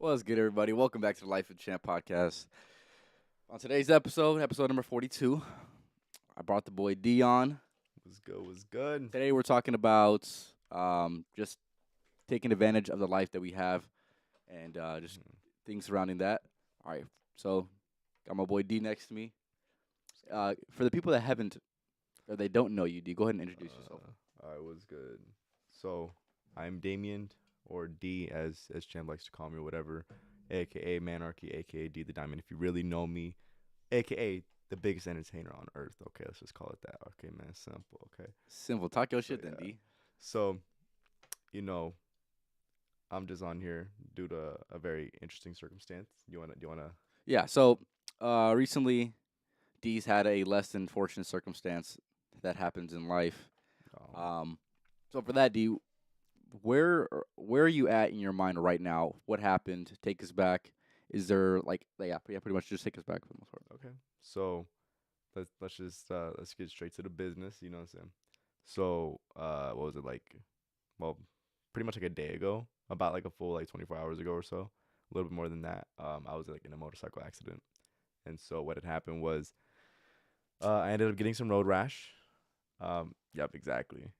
What's good, everybody? Welcome back to the Life of Champ podcast. On today's episode number 42, I brought the boy Dion. Was good, was good. Today we're talking about just taking advantage of the life that we have and just things surrounding that. All right, so got my boy D next to me. For the people that haven't or they don't know you, D, go ahead and introduce yourself. I was good. So, I'm Damien, or D as Champ likes to call me, or whatever, aka Manarchy, aka D the Diamond. If you really know me, aka the biggest entertainer on earth. Okay, let's just call it that. Okay, man, simple. Okay. Simple. Talk your So shit then, yeah. D. So, you know, I'm just on here due to a very interesting circumstance. Do you wanna? Yeah. So recently, D's had a less than fortunate circumstance that happens in life. Um, Um, so for that, D, where are you at in your mind right now? What happened? Take us back. Is there yeah, pretty much just take us back for the most part. okay. So let's get straight to the business. You know what I'm saying? So what was it like? Well, pretty much like a day ago, about like a full like 24 hours ago or so, a little bit more than that. I was like in a motorcycle accident, and so what had happened was, I ended up getting some road rash. Yep, exactly.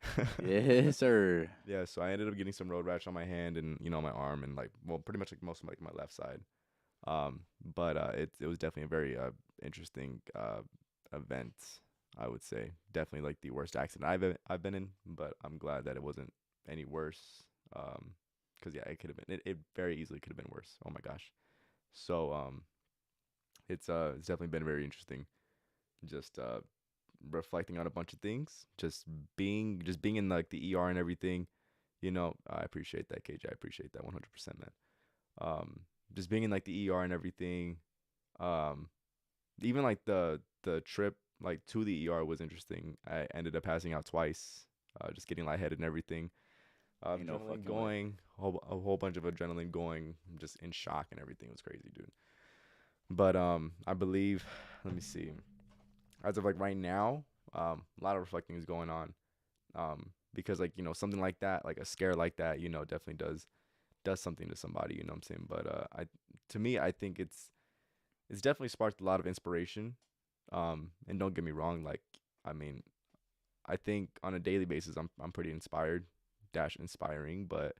Yes, sir. Yeah, so I ended up getting some road rash on my hand and my arm and like well, pretty much like most of like my left side. But it was definitely a very interesting event. I would say definitely like the worst accident I've been in, but I'm glad that it wasn't any worse. Cause yeah, it could have been. It very easily could have been worse. Oh my gosh. So it's definitely been very interesting. Just reflecting on a bunch of things. Just being in like the ER and everything. I appreciate that, KJ. I appreciate that 100%, man. Um, just being in like the ER and everything. Um, Even like the trip like to the ER was interesting. I ended up passing out twice, just getting lightheaded and everything. Ain't no Adrenaline fucking way. going, a whole bunch of adrenaline going, just in shock and everything. It was crazy, dude. But I believe, let me see. As of like right now, a lot of reflecting is going on. Because like something like that, like a scare like that, definitely does something to somebody. You know what I'm saying? But to me, I think it's definitely sparked a lot of inspiration. And don't get me wrong, like I mean, I think on a daily basis, I'm pretty inspired, dash inspiring. But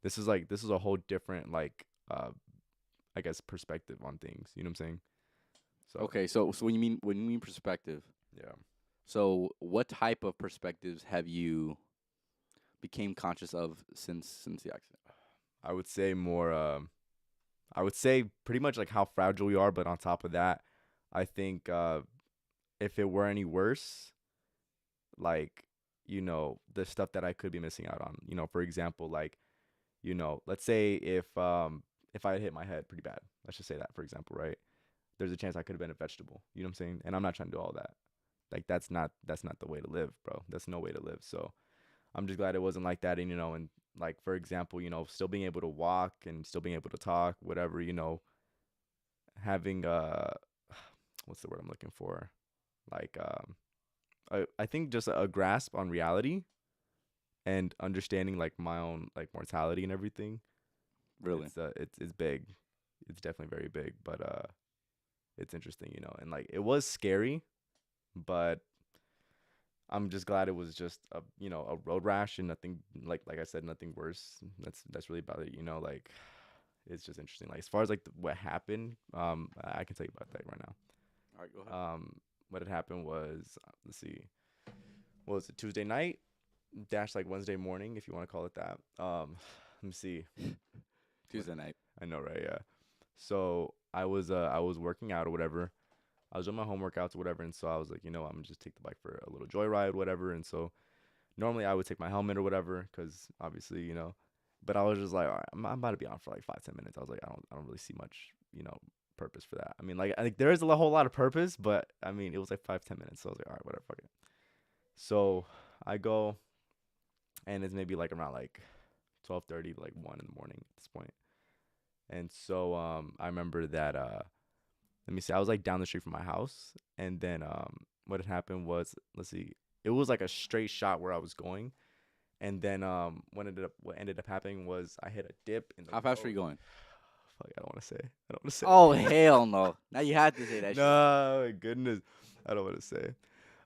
this is a whole different like I guess perspective on things. You know what I'm saying? So Okay, so when you mean perspective, yeah, so what type of perspectives have you became conscious of since the accident? I would say more. I would say pretty much like how fragile we are, but on top of that, I think if it were any worse, like the stuff that I could be missing out on. For example, like let's say if I had hit my head pretty bad, let's just say that for example, right? There's a chance I could have been a vegetable. You know what I'm saying? And I'm not trying to do all that. Like that's not the way to live, bro. That's no way to live. So I'm just glad it wasn't like that. And like for example, still being able to walk and still being able to talk, whatever. Having what's the word I'm looking for? Like I think just a grasp on reality and understanding like my own like mortality and everything. Really? It's big. It's definitely very big, but it's interesting, and like it was scary, but I'm just glad it was just a road rash and nothing like I said, nothing worse. That's really about it, like it's just interesting. Like as far as like what happened, I can tell you about that right now. All right, go ahead. What had happened was, let's see, what was it, Tuesday night dash like Wednesday morning, if you want to call it that. Let me see. What Tuesday night. I know, right? Yeah. So I was working out or whatever. I was doing my home workouts or whatever, and so I was like, I'm gonna just take the bike for a little joyride, whatever. And so normally I would take my helmet or whatever, cause obviously, But I was just like, all right, I'm about to be on for like 5-10 minutes. I was like, I don't really see much, purpose for that. I mean, like I think there is a whole lot of purpose, but I mean, it was like 5-10 minutes. So I was like, all right, whatever, fuck it. So I go, and it's maybe like around like 12:30 to like 1 in the morning at this point. And so I remember that let me see, I was like down the street from my house, and then what had happened was, let's see, it was like a straight shot where I was going, and then what ended up happening was I hit a dip in the How fast were road. you going? fuck, I don't want to say. I don't want to say. Oh hell no! Now you have to say that shit. No, my goodness, I don't want to say.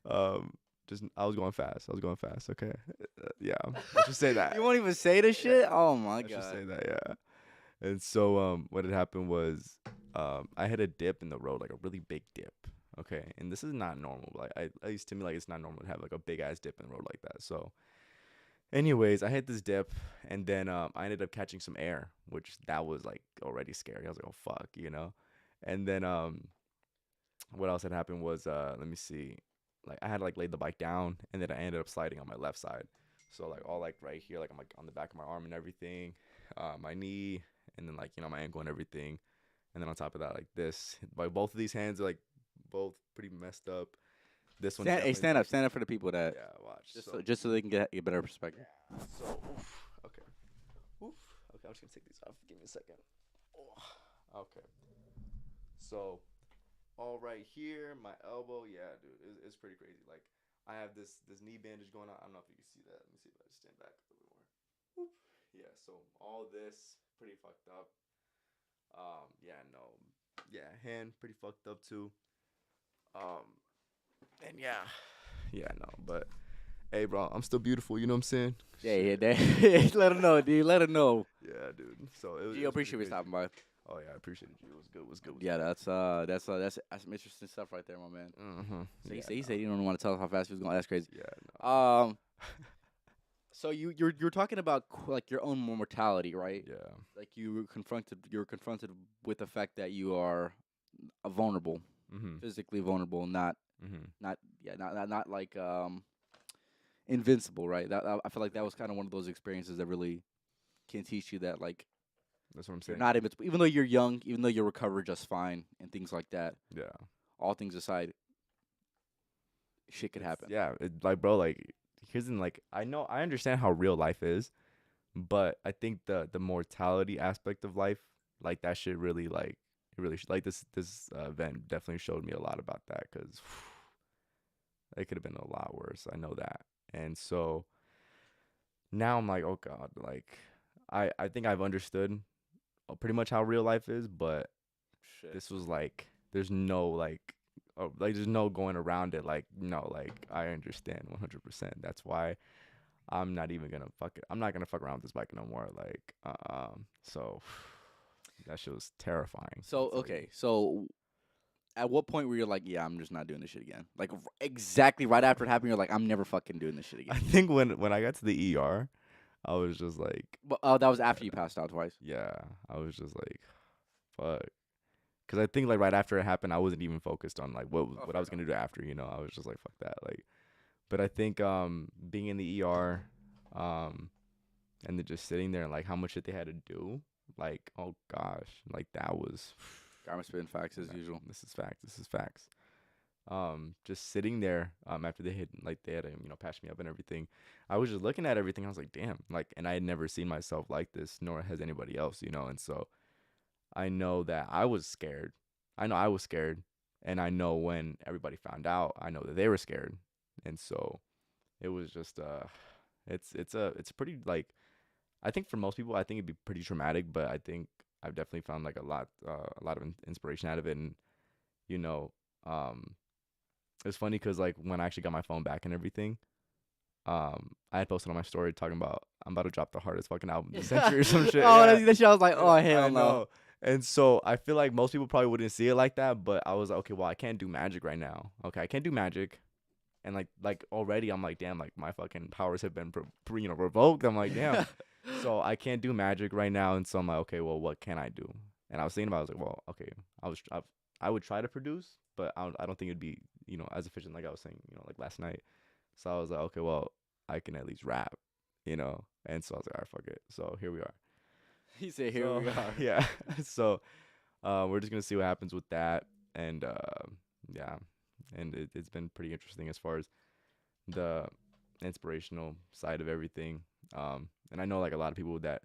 Um, just I was going fast. I was going fast. Okay, yeah, let's just say that. You won't even say the shit. Oh my Let's just god. say that. Yeah. And so what had happened was I had a dip in the road, like a really big dip. Okay, and this is not normal. Like I used to me like it's not normal to have like a big ass dip in the road like that. So anyways, I hit this dip, and then I ended up catching some air, which that was like already scary. I was like, oh fuck, you know. And then what else had happened was let me see, like I had like laid the bike down, and then I ended up sliding on my left side. So like all like right here, like I'm like on the back of my arm and everything, my knee, and then like my ankle and everything, and then on top of that like this, like both of these hands are like both pretty messed up. This one's Stand, hey, definitely stand up, like, stand up for the people that yeah, watch. just so they can get a better perspective. Yeah. So, okay. Oof. Okay, I'm just gonna take these off. Give me a second. Oh. Okay. So, all right here, my elbow. Yeah, dude, it's pretty crazy. Like, I have this knee bandage going on. I don't know if you can see that. Let me see if I just stand back a little bit more. Whoop. Yeah. So all this pretty fucked up. Yeah. No. Yeah. Hand pretty fucked up too. Um. And yeah. Yeah. No. But hey, bro, I'm still beautiful. You know what I'm saying? Yeah, yeah, Shit. let them know, dude. Let them know. Yeah, dude. So it was, Gio, it was pretty appreciate you crazy. stopping by. Oh yeah, I appreciate it. It was good. Was good. Was Yeah, good. that's some interesting stuff right there, my man. Mm-hmm. So Yeah, he said he don't want to tell us how fast he was going. That's crazy. yeah, Um, so you're talking about like your own mortality, right? no. Yeah. Like you're confronted with the fact that you are vulnerable, Mm-hmm. physically vulnerable, not Mm-hmm. not yeah, not like invincible, right? That I feel like that was kind of one of those experiences that really can teach you that like That's what I'm you're saying. not invincible, even though you're young, even though you recover just fine and things like that. Yeah. All things aside, shit could happen. Yeah. Like, bro, like, here's in like, I understand how real life is, but I think the mortality aspect of life, like that shit really like it really like this event definitely showed me a lot about that because it could have been a lot worse. I know that, and so now I'm like, oh god, like I think I've understood pretty much how real life is, but Shit. this was like there's no going around it. Like no, like I understand 100%. That's why I'm not even gonna fuck it. I'm not gonna fuck around with this bike no more. Like so that shit was terrifying. So okay, so at what point were you like, yeah, I'm just not doing this shit again? Like exactly right after it happened, you're like, I'm never fucking doing this shit I again. think when I got to the ER, I was just like, But oh, that was after you passed out twice. yeah, I was just like, fuck. Cause I think like right after it happened, I wasn't even focused on like Oh, what I fair was gonna do after. I was just like, fuck that. Like, but I think being in the ER, um, and then just sitting there and like how much shit they had to do, like oh gosh, like that was. Garment spitting facts as usual. This is facts. This is facts. Just sitting there, after they had to, patch me up and everything, I was just looking at everything. I was like, damn, like, and I had never seen myself like this, nor has anybody else, and so I know that I was scared. I know I was scared, and I know when everybody found out, I know that they were scared, and so it was just it's pretty like I think for most people, I think it'd be pretty traumatic, but I think I've definitely found like a lot of inspiration out of it, and you know, um, it's funny because like when I actually got my phone back and everything, I had posted on my story talking about I'm about to drop the hardest fucking album of the century or some shit. Oh, Yeah, that shit. I was like, oh hell I no. know. And so I feel like most people probably wouldn't see it like that, but I was like, okay, well, I can't do magic right now. Okay, I can't do magic, and like already I'm like, damn, like my fucking powers have been revoked. I'm like, damn. So I can't do magic right now, and so I'm like, okay, well, what can I do? And I was thinking about, I was like, well, okay, I would try to produce, but I don't think it'd be as efficient like I was saying, like last night. So I was like, okay, well, I can at least rap. And so I was like, all right, fuck it. So here we are. He said, here So we are. yeah, so we're just gonna see what happens with that, and yeah, and it's been pretty interesting as far as the inspirational side of everything. And I know like a lot of people that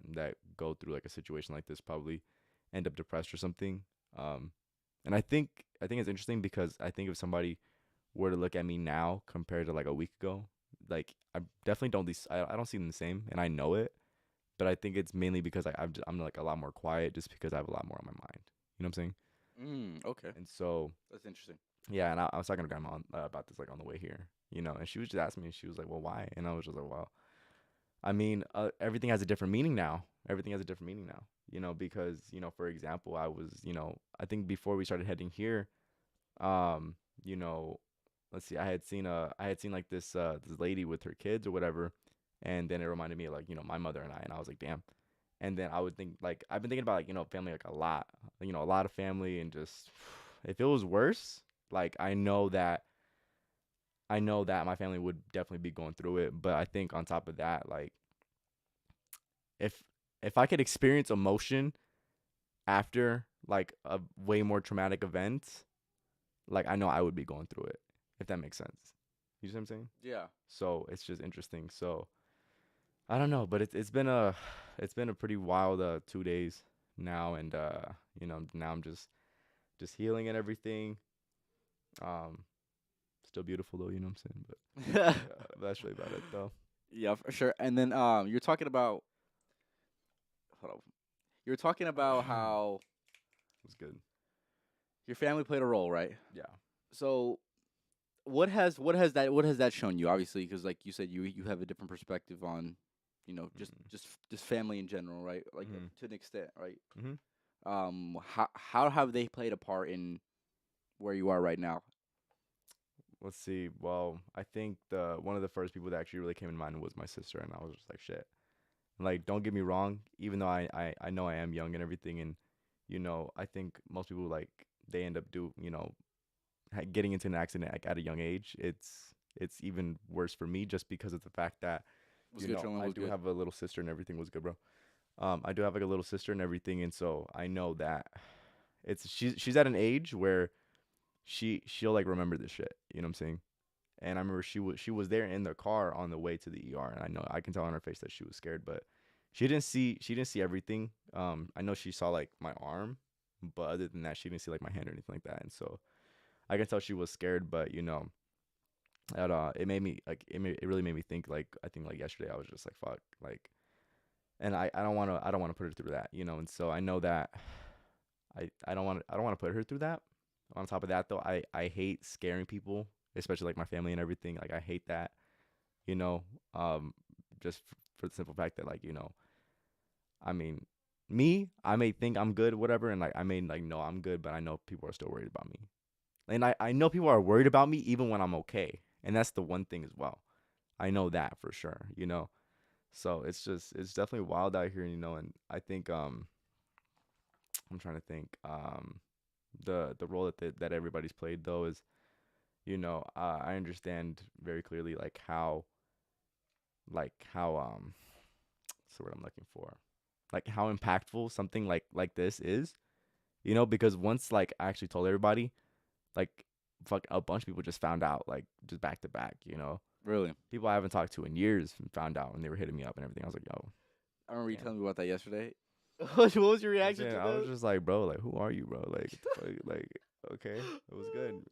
go through like a situation like this probably end up depressed or something. Um, and I think it's interesting because I think if somebody were to look at me now compared to like a week ago, like I definitely don't I don't see them the same, and I know it. but I think it's mainly because I'm like a lot more quiet just because I have a lot more on my mind. You know what I'm saying? Okay, And so that's interesting. yeah, and I was talking to grandma about this like on the way here, and she was just asking me, she was like, "Well, why?" And I was just like, "Well, I mean, everything has a different meaning now. Everything has a different meaning now, because for example, I was, I think before we started heading here, um, you know, let's see, I had seen like this lady with her kids or whatever, and then it reminded me of like my mother and I was like, damn. And then I would think like I've been thinking about like family like a lot, a lot of family, and just if it was worse, like I know that my family would definitely be going through it, but I think on top of that, like if if I could experience emotion after like a way more traumatic event, like I know I would be going through it, if that makes sense. You see what I'm saying? Yeah, So it's just interesting. So I don't know, but it's been a pretty wild 2 days now, and now I'm just healing and everything. Um, Still beautiful though, you know what I'm saying? But yeah, that's really about it though. yeah, for sure. And then you're talking about hold on. You're talking about how It's good. your family played a role, right? Yeah. So what has that shown you? Obviously, because like you said, you have a different perspective on, just Mhm. just family in general, right? Like Mhm. to an extent, right? Mhm. How have they played a part in where you are right now? Let's see. Well, I think the one of the first people that actually really came to mind was my sister, and I was just like, shit. Like, don't get me wrong. Even though I know I am young and everything, and I think most people like they end up getting into an accident like at a young age. It's even worse for me just because of the fact that Was good, Trolling I was do good. have a little sister and everything was good, bro. I do have like a little sister and everything, and so I know that she's at an age where she'll like remember this shit. You know what I'm saying? And I remember she was there in the car on the way to the ER, and I know I can tell on her face that she was scared, but she didn't see everything. I know she saw like my arm, but other than that, she didn't see like my hand or anything like that. And so I can tell she was scared, but that it made me like it really made me think. Like I think like yesterday I was just like fuck, like, and I don't want to put her through that, and so I know that I don't want to put her through that. On top of that though, I hate scaring people, especially like my family and everything. Like I hate that, you know, um, just for the simple fact that like I mean, I may think I'm good, whatever, and like I may like know I'm good, but I know people are still worried about me, and I know people are worried about me even when I'm okay, and that's the one thing as well. I know that for sure. So it's definitely wild out here, and I think I'm trying to think the role that everybody's played though is I understand very clearly like how what's the word I'm looking for, like how impactful something like this is, because once like I actually told everybody, like fuck a bunch of people just found out like just back to back. Really, People I haven't talked to in years found out, and they were hitting me up and everything. I was like, yo, I remember you damn. telling me about that yesterday. What was your I'm reaction saying to I was that? just like, bro, like who are you, bro? Like what the fuck, like okay, it was good.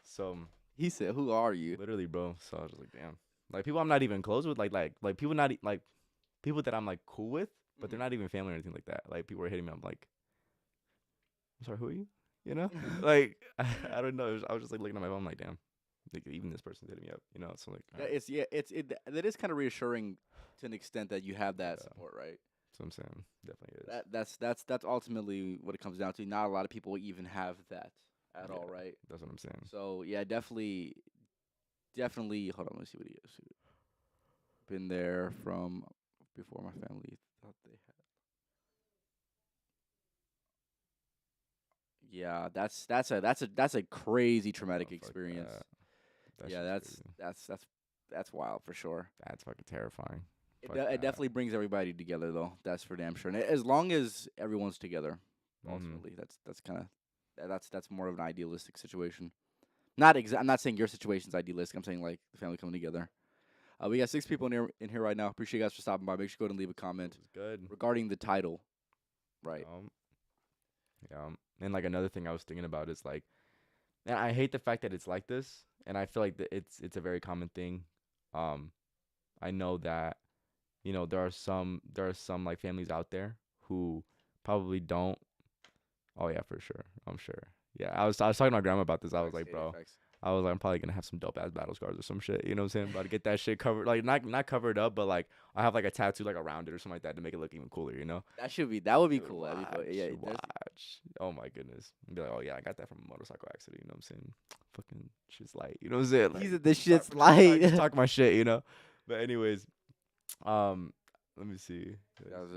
So He said, "Who are you?" literally, bro. So I was just like, damn. Like people I'm not even close with, like people not like people that I'm like cool with, but they're not even family or anything like that. Like people were hitting me. I'm like, I'm sorry, who are you? You know, like I don't know. I was just like looking at my phone. I'm like, damn. Like even this person's hitting me up. So like, all Yeah, right, that is kind of reassuring to an extent that you have that yeah. support, right? That's what I'm saying. Definitely is. That's ultimately what it comes down to. Not a lot of people even have that at all, Yeah, right? that's what I'm saying. So yeah, definitely. Hold on, let me see what he is. Been there from before my family thought they had. Yeah, that's a crazy Oh traumatic fuck experience. that. That Yeah, shit's crazy. that's wild for sure. That's fucking terrifying. Fuck It that. definitely brings everybody together though. That's for damn sure. And as long as everyone's together, Mhm. ultimately, that's kind of that's more of an idealistic situation. I'm not saying your situation's idealistic. I'm saying like the family coming together. We got 6 people in here right now. Appreciate you guys for stopping by. Make sure to go ahead and leave a It comment was good. regarding the title. Right. Um, yeah. And like another thing I was thinking about is like, and I hate the fact that it's like this, and I feel like that it's a very common thing. Um, I know that there are some like families out there who probably don't. Oh yeah, for sure. I'm sure. Yeah, I was talking to my grandma about this. I was Facts, like, yeah, yeah, bro, facts. I was like, I'm probably gonna have some dope ass battle scars or some shit. You know what I'm saying? About to get that shit covered, like not covered up, but like I have like a tattoo like around it or something like that to make it look even cooler. You know? That would be Dude, cool. That'd be cool. watch, Yeah, there's watch. Oh my goodness. Be like, oh yeah, I got that from a motorcycle accident. You know what I'm saying? Fucking shit's light. You know what I'm saying? he's Like this shit's just light. talk my shit. You know? But anyways, um, let me see.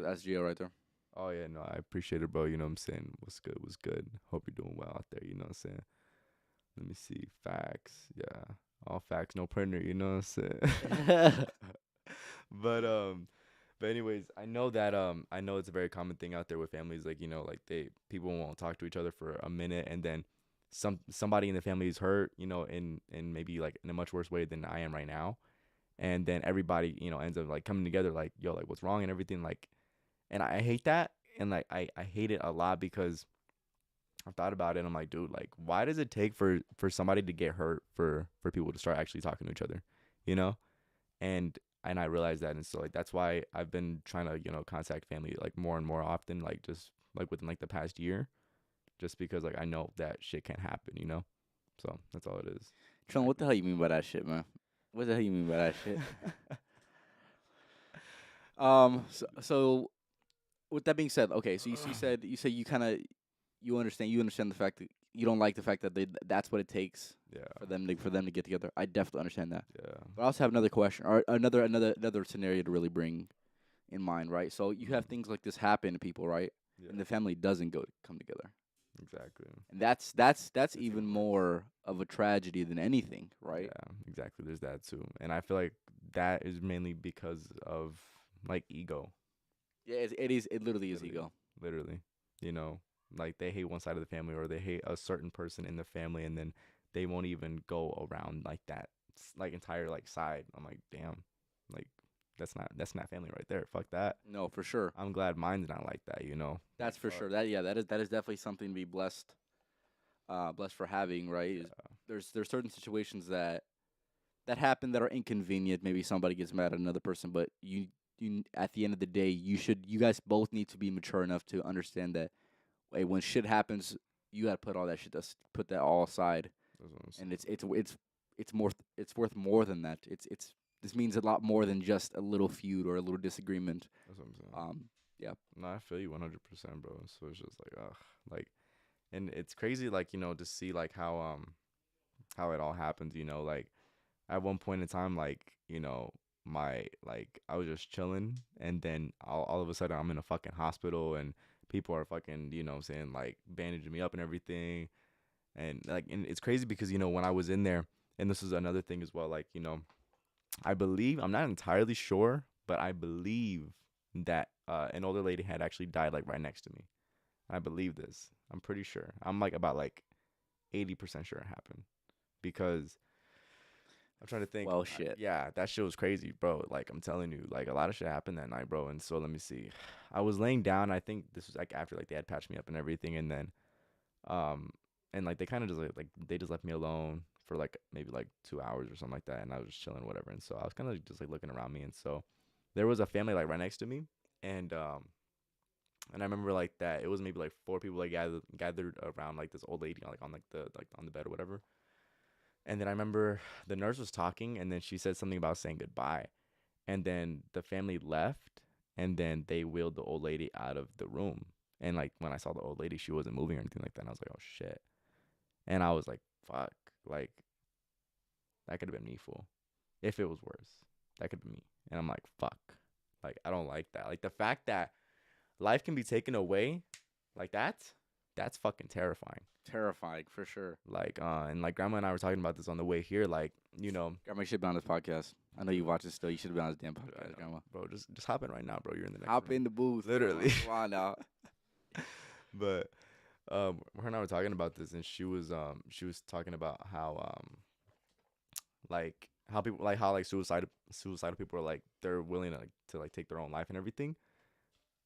That's Gio right there. Oh yeah, no, I appreciate it, bro. You know what I'm saying? What's good? What's good? Hope you're doing well out there. You know what I'm saying? Let me see. Facts. Yeah. All facts, no printer, you know what I'm saying? but but anyways, I know it's a very common thing out there with families, like, like people won't talk to each other for a minute, and then somebody in the family is hurt, in maybe like in a much worse way than I am right now. And then everybody, ends up like coming together like, yo, like what's wrong and everything, like, and I hate that. And like I hate it a lot because I've thought about it. And I'm like, dude, like, why does it take for somebody to get hurt for people to start actually talking to each other, you know? And I realized that, and so like that's why I've been trying to contact family like more and more often, like just like within like the past year, just because like I know that shit can't happen, you know. So that's all it is. Tron, what the hell you mean by that shit, man? What the hell you mean by that shit? So with that being said, okay, so you said you kind of you understand the fact that you don't like the fact that that's what it takes Yeah, for them to get together. I definitely understand that. yeah, But I also have another question or another scenario to really bring in mind, right? So you have things like this happen to people, right? yeah, And the family doesn't come together. exactly. And that's It's even even worse. more of a tragedy than anything, right? Yeah, exactly. There's that too, and I feel like that is mainly because of like ego. Yeah, it literally is Literally, ego. literally. You know, like they hate one side of the family or they hate a certain person in the family, and then they won't even go around like that, like entire like side. I'm like, damn, like that's not family right there. Fuck that. No, for sure. I'm glad mine's not like that. You know, like That's for fuck. sure. That is definitely something to be blessed for having, right? There's certain situations that happen that are inconvenient. Maybe somebody gets mad at another person, but you at the end of the day, you guys both need to be mature enough to understand that hey, when shit happens, you gotta put all that shit put that all aside, That's what I'm and saying. it's worth more than that. It's this means a lot more than just a little feud or a little disagreement. That's what I'm saying. Um, yeah, No, I feel you 100%, bro. So it's just like, ugh, like, and it's crazy, like to see like how it all happens. Like at one point in time, like, my like I was just chilling, and then all of a sudden I'm in a fucking hospital, and people are fucking, what I'm saying, like bandaging me up and everything. And like, and it's crazy because when I was in there, and this is another thing as well, like, I believe, I'm not entirely sure, but I believe that an older lady had actually died like right next to me. I believe this. I'm pretty sure. I'm like about like 80% sure it happened because I'm trying to think. well, shit. Yeah, that shit was crazy, bro. Like I'm telling you, like a lot of shit happened that night, bro. And so let me see. I was laying down. I think this was like after like they had patched me up and everything, and then um and like they kind of just like they just left me alone for like maybe like 2 hours or something like that, and I was just chilling, whatever. And so I was kind of just like looking around me, and so there was a family like right next to me, and I remember like that it was maybe like four people like gathered around like this old lady like on like on the bed or whatever. And then I remember the nurse was talking, and then she said something about saying goodbye. And then the family left, and then they wheeled the old lady out of the room. And like when I saw the old lady, she wasn't moving or anything like that. And I was like, oh shit. And I was like, fuck. Like that could have been me, fool. If it was worse, that could be me. And I'm like, fuck. Like I don't like that. Like the fact that life can be taken away like that, that's fucking terrifying. Terrifying for sure. Like and like grandma and I were talking about this on the way here, like, Grandma, you should be on this podcast. I know you watch it still. You should be on this damn I podcast, know, Grandma. bro. Just hop in right now, bro. You're in the next Hop room, in the booth, Grandma. literally. Come on now. But her and I were talking about this, and she was talking about how like how people like how like suicidal people are like they're willing to like take their own life and everything.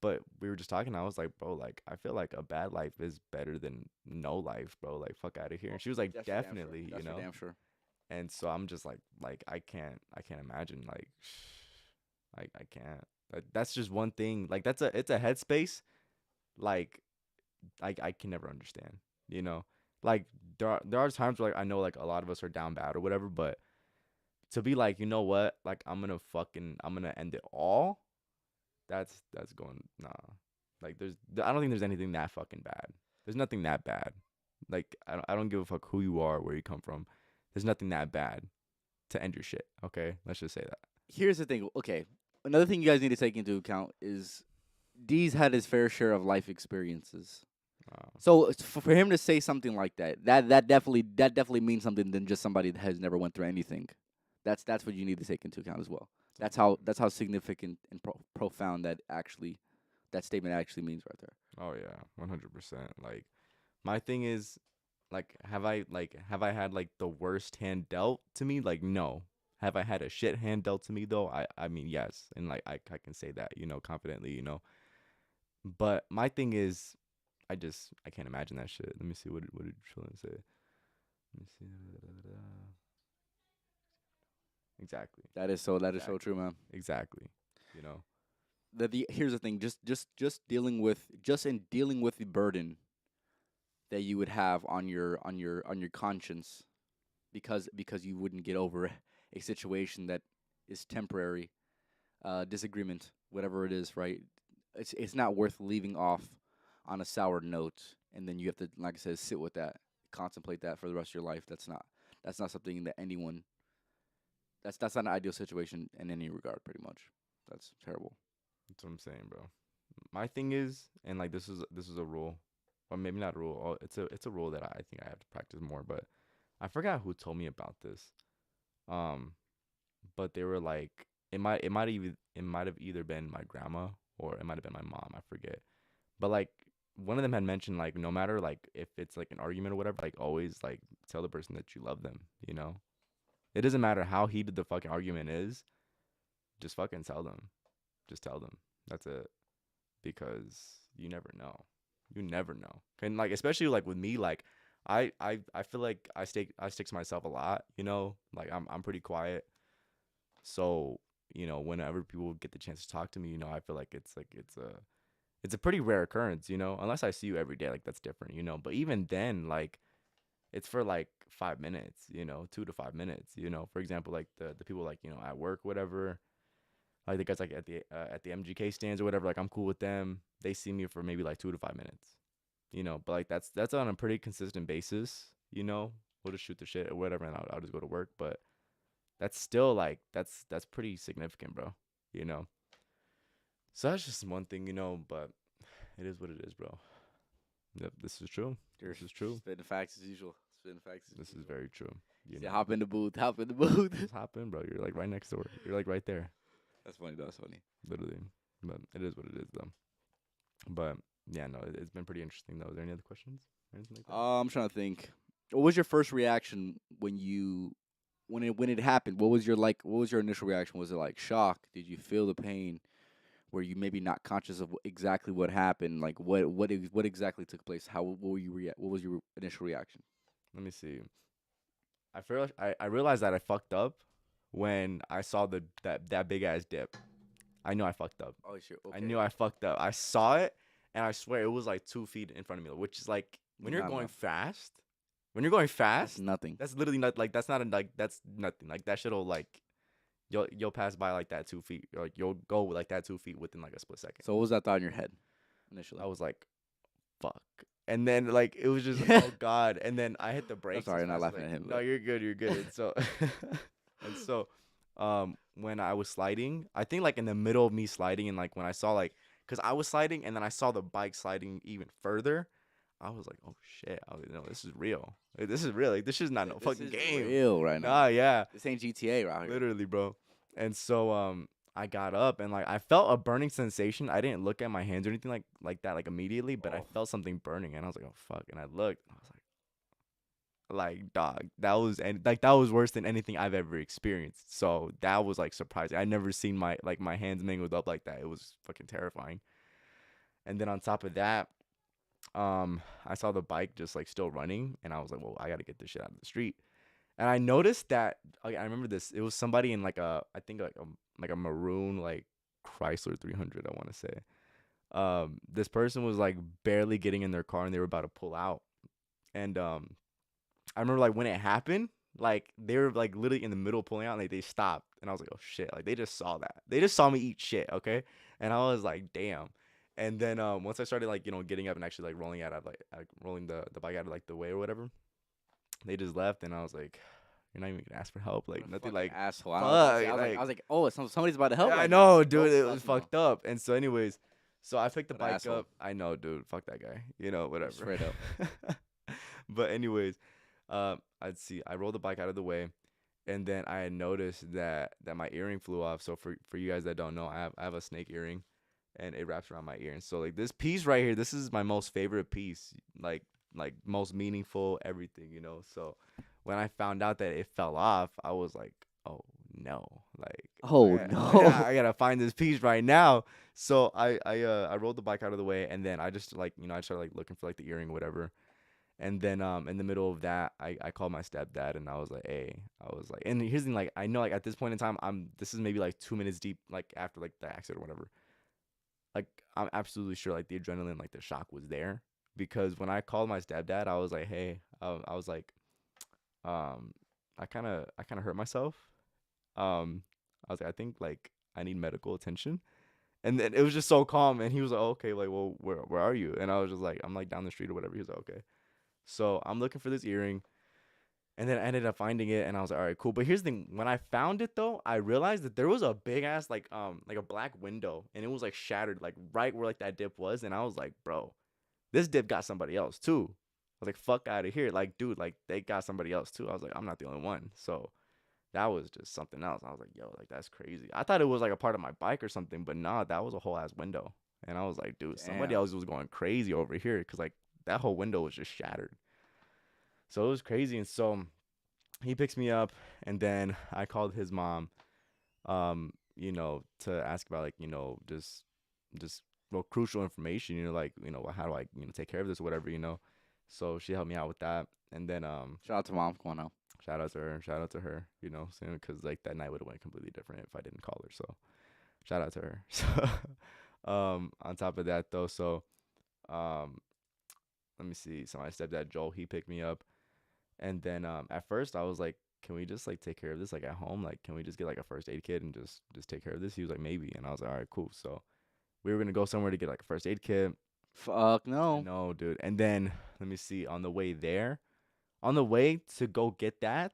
But we were just talking. I was like, bro, like I feel like a bad life is better than no life, bro. Like fuck out of here. Well, And she was like, that's for damn sure. definitely, That's for damn sure. And so I'm just like I can't imagine like I can't. That's just one thing. Like it's a headspace. Like I can never understand. You know, like there are times where like I know like a lot of us are down bad or whatever, but to be like, you know what, like I'm gonna end it all. That's going nah. Like I don't think there's anything that fucking bad. There's nothing that bad. Like I don't give a fuck who you are, where you come from. There's nothing that bad to end your shit. Okay, let's just say that. Here's the thing. Okay, another thing you guys need to take into account is D's had his fair share of life experiences. So for him to say something like that, that definitely means something than just somebody that has never went through anything. That's what you need to take into account as well. That's how significant and profound that statement actually means right there. Oh yeah, 100%. Like my thing is, have I had like the worst hand dealt to me? Like no. Have I had a shit hand dealt to me though? I mean yes, and like I can say that confidently. But my thing is, I can't imagine that shit. Let me see what did Trillin say? Let me see. Exactly. That is so Exactly. true, man. Exactly. You know. Here's the thing, just dealing with just in dealing with the burden that you would have on your conscience because you wouldn't get over a situation that is temporary, disagreement, whatever it is, right? It's not worth leaving off on a sour note, and then you have to, like I said, sit with that, contemplate that for the rest of your life. That's not something that anyone. That's not an ideal situation in any regard. Pretty much, that's terrible. That's what I'm saying, bro. My thing is, and like this is a rule, or maybe not a rule. It's a rule that I think I have to practice more. But I forgot who told me about this. Um, but they were like, it might have either been my grandma or it might have been my mom. I forget. But like one of them had mentioned like no matter like if it's like an argument or whatever, like always like tell the person that you love them. It doesn't matter how heated the fucking argument is. Just fucking tell them. Just tell them. That's it. Because you never know. You never know. And like especially like with me, like I feel like I stick to myself a lot. Like I'm pretty quiet. So whenever people get the chance to talk to me, I feel like it's a pretty rare occurrence. Unless I see you every day, like that's different. But even then, like it's for like 5 minutes. 2 to 5 minutes. For example, like the people like at work, whatever. Like the guys like at the MGK stands or whatever, like I'm cool with them. They see me for maybe like 2 to 5 minutes, But like that's on a pretty consistent basis, We'll just shoot the shit or whatever, and I'll just go to work. But that's still like that's pretty significant, bro. You know. So that's just one thing, But it is what it is, bro. Yep, this is true. You're This is true. spitting facts as usual. Spitting facts as This is usual. very true. Say, hop in the booth. Hop in the booth. Just hop in, bro. You're like right next door. You're like right there, That's funny. That's funny. literally. But it is what it is, though. But yeah, no, it's been pretty interesting though. Is there any other questions or anything like that? I'm trying to think. What was your first reaction when it happened? What was your initial reaction? Was it like shock? Did you feel the pain? Were you maybe not conscious of exactly what happened? Like what exactly took place? What were you What was your initial reaction? Let me see. I realized that I fucked up when I saw that big ass dip. I knew I fucked up. Oh, sure. I Okay. knew I fucked up. I saw it, and I swear it was like 2 feet in front of me, which is like when you're Not going enough. fast. When you're going That's fast, nothing. that's literally not like that's not a, like that's nothing. Like that shit'll like you'll pass by like that 2 feet. Or, like you'll go like that 2 feet within like a split second. So what was that thought in your head initially? I was like, fuck. And then like it was just oh god. And then I hit the I'm brakes sorry, as I'm not fast as laughing at him. no, But you're good, you're good. And so when I was sliding, I think like in the middle of me sliding and like when I saw like cuz I was sliding and then I saw the bike sliding even further, I was like, "Oh shit. I was, no, this is real. Like, this is real. Like this is not no this fucking is game." real right now. Nah, yeah. This ain't GTA right here. Literally, bro. And so I got up and like I felt a burning sensation. I didn't look at my hands or anything like that like immediately, but I Oh. felt something burning and I was like, "Oh fuck." And I looked. And I was like, dog, that was worse than anything I've ever experienced. So that was like surprising. I never seen my hands mangled up like that. It was fucking terrifying. And then on top of that, I saw the bike just like still running and I was like, "Well, I got to get this shit out of the street." And I noticed that like, I remember this. It was somebody in like I think like a maroon like Chrysler 300, I want to say. This person was like barely getting in their car and they were about to pull out. And I remember like when it happened, like they were like literally in the middle of pulling out and like they stopped. And I was like, oh shit. Like they just saw that. They just saw me eat shit, okay? And I was like, damn. And then once I started like, getting up and actually like rolling out of like rolling the bike out of like the way or whatever, they just left and I was like, you're not even gonna ask for help. What a Like nothing fucking like asshole. I was about to say, fuck. I Like was like, oh, somebody's about to help yeah, I right now. know, Nope, dude. It was fuck no. fucked up. And so anyways, so I picked the What an bike asshole. up. I know, dude. Fuck that guy. Whatever. Straight up. But anyways, I'd see. I rolled the bike out of the way, and then I had noticed that my earring flew off. So for you guys that don't know, I have a snake earring, and it wraps around my ear. And so like this piece right here, this is my most favorite piece. Like most meaningful, everything. So when I found out that it fell off, I was like, oh no, like Oh no. I gotta find this piece right now. So I rolled the bike out of the way, and then I just like I started like looking for like the earring or whatever. And then in the middle of that, I called my stepdad and I was like, hey, I was like, and here's the thing, like I know like at this point in time, this is maybe like 2 minutes deep, like after like the accident or whatever. Like I'm absolutely sure like the adrenaline, like the shock was there because when I called my stepdad, I was like, hey, I was like, um, I kind of hurt myself. I was like, I think like I need medical attention. And then it was just so calm, and he was like, oh, okay, like, well, where are you? And I was just like, I'm like down the street or whatever. He was like, okay. So I'm looking for this earring, and then I ended up finding it, and I was like, all right, cool. But here's the thing: when I found it though, I realized that there was a big ass like a black window, and it was like shattered, like right where like that dip was, and I was like, bro, this dip got somebody else too. I was like, fuck out of here, like, dude, like they got somebody else too. I was like, I'm not the only one. So that was just something else. I was like, yo, like that's crazy. I thought it was like a part of my bike or something, but nah, that was a whole ass window. And I was like, dude, somebody Damn. else was going crazy over here because like that whole window was just shattered. So it was crazy. And so he picks me up, and then I called his mom, to ask about like, just well crucial information, like, how do I, take care of this or whatever. So she helped me out with that. And then Shout out to mom. Come on now. shout out to her. Shout out to her. Because like that night would have went completely different if I didn't call her. So shout out to her. So on top of that though, so um, let me see. So my stepdad Joel, he picked me up, and then at first I was like, can we just like take care of this like at home? Like, can we just get like a first aid kit and just take care of this? He was like, maybe, and I was like, all right, cool. So we were gonna go somewhere to get like a first aid kit. Fuck I no. know, dude. And then let me see. On the way to go get that,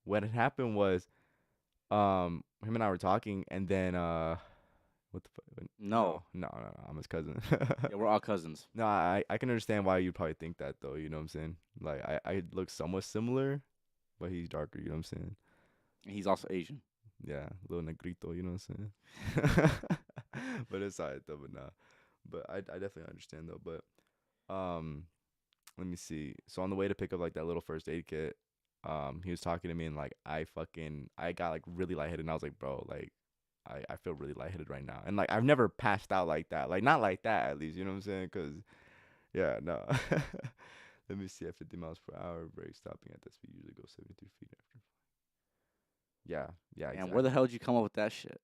what had happened was, him and I were talking, and then what the fuck? No. No, I'm his cousin. Yeah, we're all cousins. No, I can understand why you'd probably think that though. You know what I'm saying? Like I look somewhat similar, but he's darker. You know what I'm saying? He's also Asian. Yeah, little negrito. You know what I'm saying? But it's alright though. But nah. But I definitely understand though. But let me see. So on the way to pick up like that little first aid kit, he was talking to me and like I got like really lightheaded and I was like, bro, like I feel really lightheaded right now. And like I've never passed out like that. Like not like that at least, you know what I'm saying? Cause yeah, no. Let me see at 50 miles per hour, brake stopping at that speed usually goes 73 feet after. Yeah, And where the exactly. hell did you come up with that shit?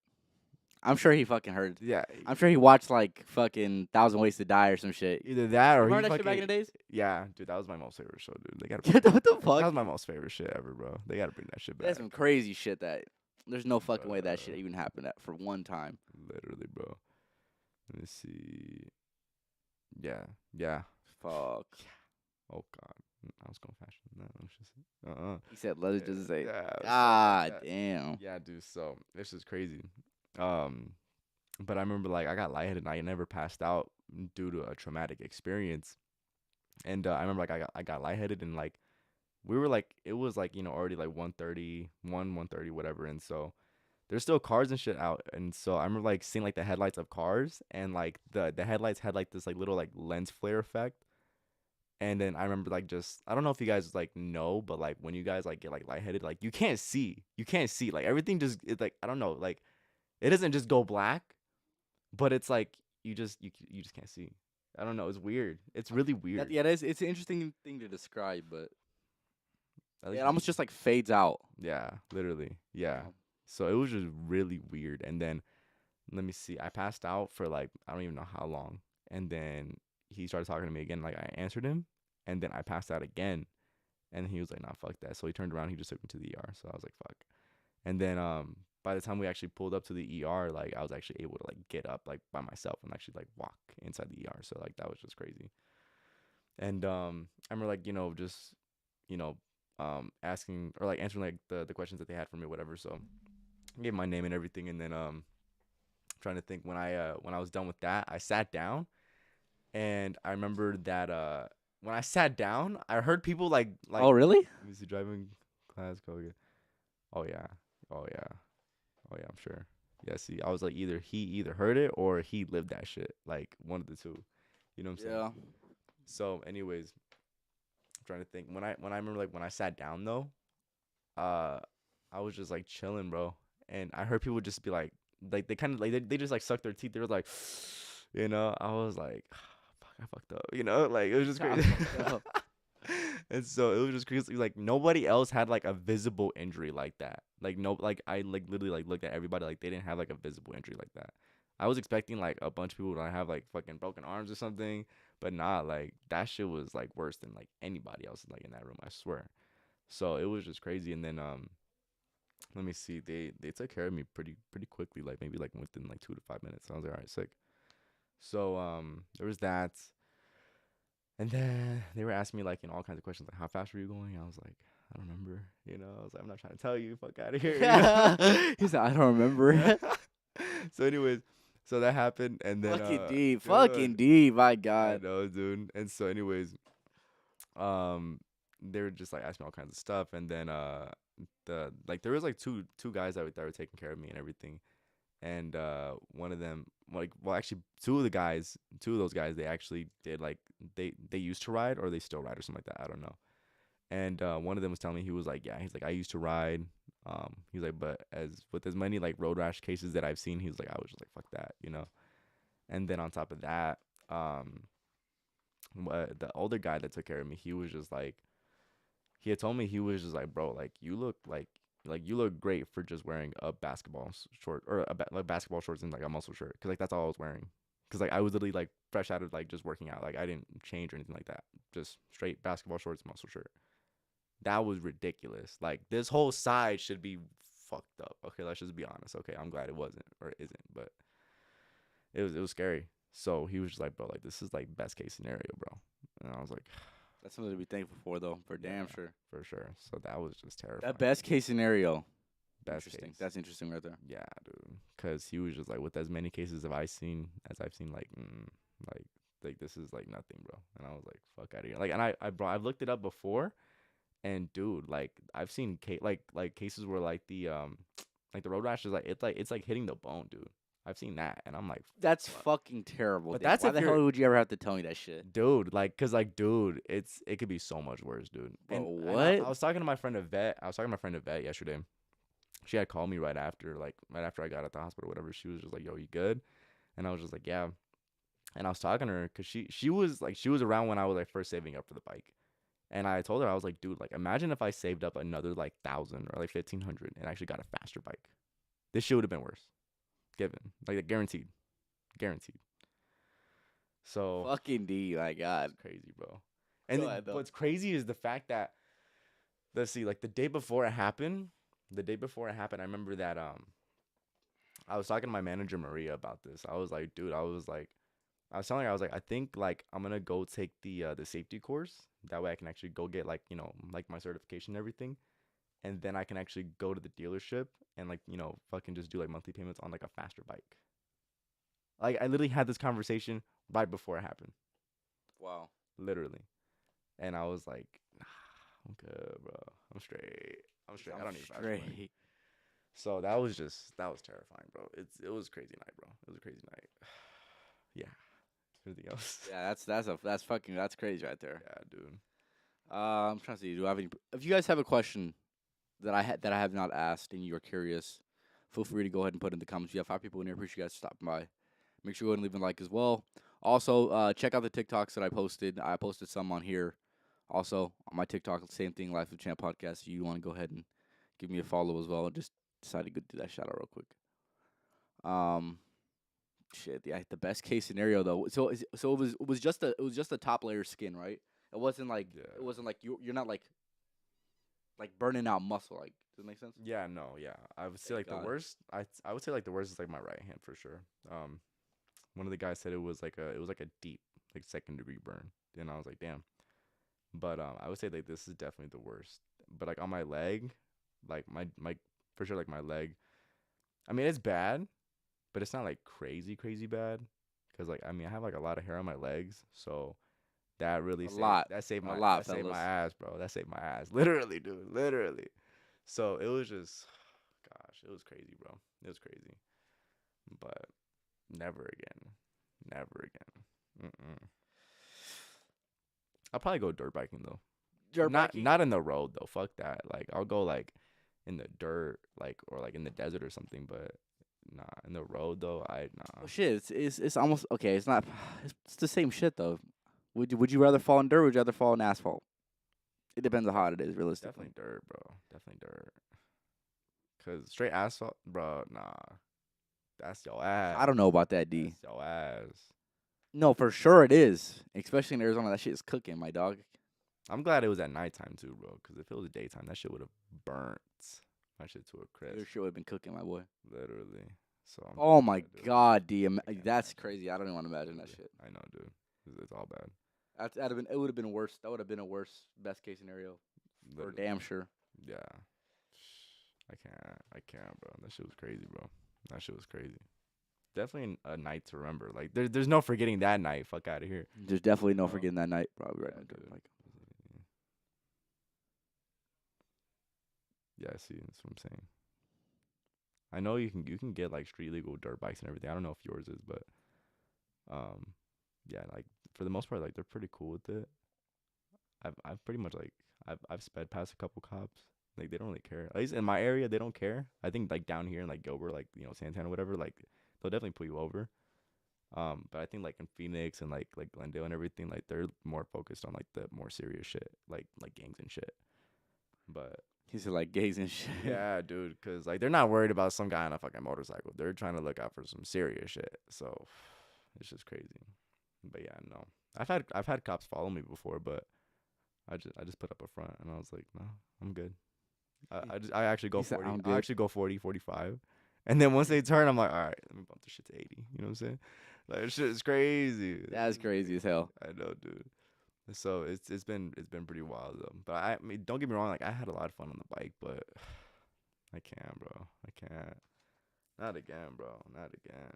I'm sure he fucking heard. Yeah, I'm sure he watched like fucking Thousand Ways to Die or some shit. either that or he Remember that shit fucking back in the days? yeah, dude, that was my most favorite show, dude. They gotta bring What the that fuck? was my most favorite shit ever, bro. They gotta bring that shit back. That's some crazy shit that there's no fucking way that shit Bruh. even happened at for one time. Literally, bro. Let me see. Yeah. Fuck. Oh God, I was going faster than that. Let's just He said, "Let's just say, yeah, God yeah, damn." yeah, dude. So this is crazy. But I remember like I got lightheaded and I never passed out due to a traumatic experience. And I remember like I got lightheaded and like we were like it was like already like 1:30 whatever, and so there's still cars and shit out, and so I remember like seeing like the headlights of cars and like the headlights had like this like little like lens flare effect. And then I remember like just I don't know if you guys like know, but like when you guys like get like lightheaded, like you can't see like everything just it's like I don't know like it doesn't just go black, but it's like you just can't see. I don't know. It's weird. It's really weird. It's an interesting thing to describe, but At it least almost just like fades out. yeah, literally You yeah. know? So it was just really weird. And then let me see. I passed out for like I don't even know how long, and then he started talking to me again. Like I answered him, and then I passed out again, and he was like, "Nah, fuck that." So he turned around. He just took me to the ER. So I was like, "Fuck." And then by the time we actually pulled up to the ER, like I was actually able to like get up like by myself and actually like walk inside the ER. So like that was just crazy. And I remember like just you know asking or like answering like the questions that they had for me, whatever. So I gave my name and everything, and then trying to think when I was done with that, I sat down, and I remember that when I sat down, I heard people Oh, like really? let me see driving class go again. Oh yeah, oh yeah, oh yeah, I'm sure. Yeah, see, I was like either he either heard it or he lived that shit, like one of the two. You know what I'm saying? Yeah. So, anyways, I'm trying to think when I remember like when I sat down though, uh, I was just like chilling, bro, and I heard people just be like they kind of like they just like suck their teeth. They were like, I was like, fuck, I fucked up, like it was just I crazy. fucked up. And so it was just crazy. Like nobody else had like a visible injury like that. Like no, like I like literally like looked at everybody like they didn't have like a visible injury like that. I was expecting like a bunch of people to have like fucking broken arms or something, but nah, like that shit was like worse than like anybody else like in that room. I swear. So it was just crazy. And then let me see. They took care of me pretty quickly. Like maybe like within like 2 to 5 minutes. I was like, all right, sick. So there was that. And then they were asking me like all kinds of questions like how fast were you going? I was like, I don't remember. I was like, I'm not trying to tell you. Fuck out of here. He's like, I don't Yeah. remember. So anyways, so that happened, and then Fucking deep. Fucking dude, deep. My I God. know, dude. And so anyways, um, they were just like asking me all kinds of stuff, and then there was like two guys that were taking care of me and everything, and one of them like well actually two of those guys they actually did like they used to ride or they still ride or something like that, I don't know. And one of them was telling me, he was like, yeah, he's like, I used to ride. He's like, but as many like road rash cases that I've seen, he was like, I was just like, fuck that. And then on top of that, um the older guy that took care of me, he was just like, he had told me, he was just like, bro, like you look like you look great for just wearing a basketball short or like basketball shorts and like a muscle shirt, because like that's all I was wearing, because like I was literally like fresh out of like just working out, like I didn't change or anything like that, just straight basketball shorts, muscle shirt. That was ridiculous. Like this whole side should be fucked up. Okay, let's just be honest. Okay, I'm glad it wasn't or isn't, but it was scary. So he was just like, bro, like this is like best case scenario, bro. And I was like, That's something to be thankful for, though, for damn yeah, sure. for sure. So that was just That terrifying. best case scenario. Best Interesting. case. That's interesting right there. Yeah, dude. Cause he was just like, with as many cases as I've seen, like this is like nothing, bro. And I was like, fuck out of here. Like, and bro, I've looked it up before, and dude, like I've seen like cases where like the road rash is like it's like hitting the bone, dude. I've seen that, and I'm like, That's fuck. fucking terrible. But Damn. that's Why if the you're, hell would you ever have to tell me that shit? dude, like, cause like, dude, it could be so much worse, dude. Bro, And I what? was talking to my friend Yvette. I was talking to my friend Yvette yesterday. She had called me right after I got at the hospital, or whatever. She was just like, "Yo, you good?" And I was just like, "Yeah." And I was talking to her because she was around when I was like first saving up for the bike. And I told her, I was like, dude, like imagine if I saved up another like 1,000 or like 1,500 and actually got a faster bike. This shit would have been worse. Given. Like guaranteed. Guaranteed. So Fucking D, my God. it's crazy, bro. Go And ahead, though. what's crazy is the fact that, let's see, like the day before it happened, I remember that I was talking to my manager Maria about this. I was like, dude, I was telling her, I was like, I think like I'm gonna go take the safety course. That way I can actually go get like, like my certification and everything. And then I can actually go to the dealership and like, fucking just do like monthly payments on like a faster bike. Like I literally had this conversation right before it happened. Wow. Literally. And I was like, nah, I'm good, bro. I'm straight. I'm straight. I I'm don't need a faster bike. straight. So that was terrifying, bro. It was a crazy night, bro. It was a crazy night. Yeah. Anything else? Yeah, that's crazy right there. Yeah, dude. I'm trying to see. Do I have any? If you guys have a question that I have not asked and you're curious, feel free to go ahead and put it in the comments. We have 5 people in here. Appreciate you guys stopping by. Make sure you go ahead and leave a like as well. Also, check out the TikToks that I posted. I posted some on here. Also, on my TikTok, same thing, Life of Champ Podcast. You want to go ahead and give me a follow as well. Just decided to do that shout out real quick. Um, Shit, yeah, the best case scenario though. So it was just a top layer skin, right? It wasn't like it Yeah. wasn't like you're not like burning out muscle. Like, does it make sense? Yeah, no, yeah. I would say Thank like the God. worst. I would say like the worst is like my right hand for sure. One of the guys said it was like a deep like second-degree burn, and I was like, damn. But I would say like this is definitely the worst. But like on my leg, like my for sure like my leg. I mean it's bad, but it's not like crazy bad. Cause like I mean I have like a lot of hair on my legs, so that really A saved lot, that saved a my lot, that saved my fellas. ass, bro. That saved my ass, literally, dude, literally. So it was just, gosh, it was crazy, bro. It was crazy, but never again, never again. Mm-mm. I'll probably go dirt biking though. Dirt Not biking. not in the road though. Fuck that. Like I'll go like in the dirt, like or like in the desert or something. But nah, in the road though, I nah. Well, shit, it's almost okay. It's not. It's the same shit though. Would you rather fall in dirt? Or would you rather fall in asphalt? It depends on how hot it is, realistically. Definitely dirt, bro. Definitely dirt. Cause straight asphalt, bro. Nah, that's your I ass. don't know about that, D. That's your ass. No, for sure it is. Especially in Arizona, that shit is cooking, my dog. I'm glad it was at nighttime too, bro. Cause if it was daytime, that shit would have burnt my shit to a Your crisp, shit would have been cooking, my boy. literally. So I'm Oh just my glad, dude. God, D. I can't That's imagine. crazy. I don't even want to imagine that Literally, shit. I know, dude. It's all bad. That'd have been. It would have been worse. That would have been a worse best case scenario for Literally, damn sure. yeah. I can't, bro. That shit was crazy, bro. That shit was crazy. Definitely a night to remember. Like there's no forgetting that night. Fuck out of here. There's definitely no No. forgetting that night. Probably right Yeah, on dirt dude. bike. Yeah, see, that's what I'm saying. I know you can get like street legal dirt bikes and everything. I don't know if yours is, but um, yeah, like for the most part, like they're pretty cool with it. I've pretty much like I've sped past a couple cops. Like they don't really care. At least in my area, they don't care. I think like down here in like Gilbert, like Santana, whatever, like they'll definitely pull you over. But I think like in Phoenix and like Glendale and everything, like they're more focused on like the more serious shit, like gangs and shit. But He said like gays and shit. yeah, dude, cause like they're not worried about some guy on a fucking motorcycle. They're trying to look out for some serious shit. So it's just crazy. But yeah, no. I've had cops follow me before, but I just put up a front and I was like, no, I'm good. I actually go He said 40. I'm I good. actually go 40, 45. And then once they turn, I'm like, all right, let me bump this shit to 80. You know what I'm saying? Like this shit is crazy. This That's shit is crazy as crazy. hell. I know, dude. So it's been pretty wild though. But I mean, don't get me wrong. Like I had a lot of fun on the bike, but I can't, bro. I can't. Not again, bro. Not again.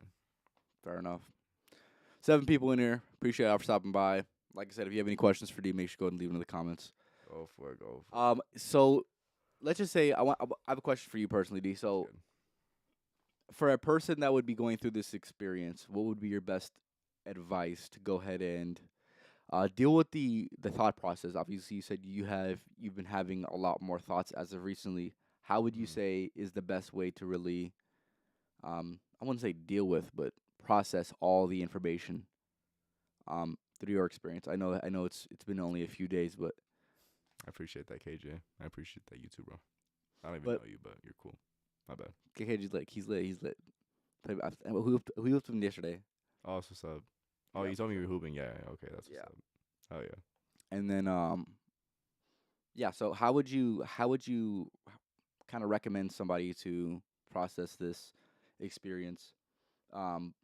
Fair enough. 7 people in here. Appreciate y'all for stopping by. Like I said, if you have any questions for D, make sure to go ahead and leave them in the comments. Go for it. Go for it. So let's just say I have a question for you personally, D. That's So good. for a person that would be going through this experience, what would be your best advice to go ahead and deal with the thought process? Obviously, you said you've been having a lot more thoughts as of recently. How would you Mhm. say is the best way to really, I wouldn't say deal with, but process all the information through your experience? I know it's been only a few days, but I appreciate that, KJ. I appreciate that, you too, bro. I don't even but know you, but you're cool. My bad. KKG's lit. He's lit. He's lit. Who hooped him yesterday? Oh, it's what's up? Oh, Yeah, you for told me you sure. were hooping. Yeah, yeah, okay, that's what's Yeah, up. Oh yeah. and then yeah. So how would you kind of recommend somebody to process this experience? Um,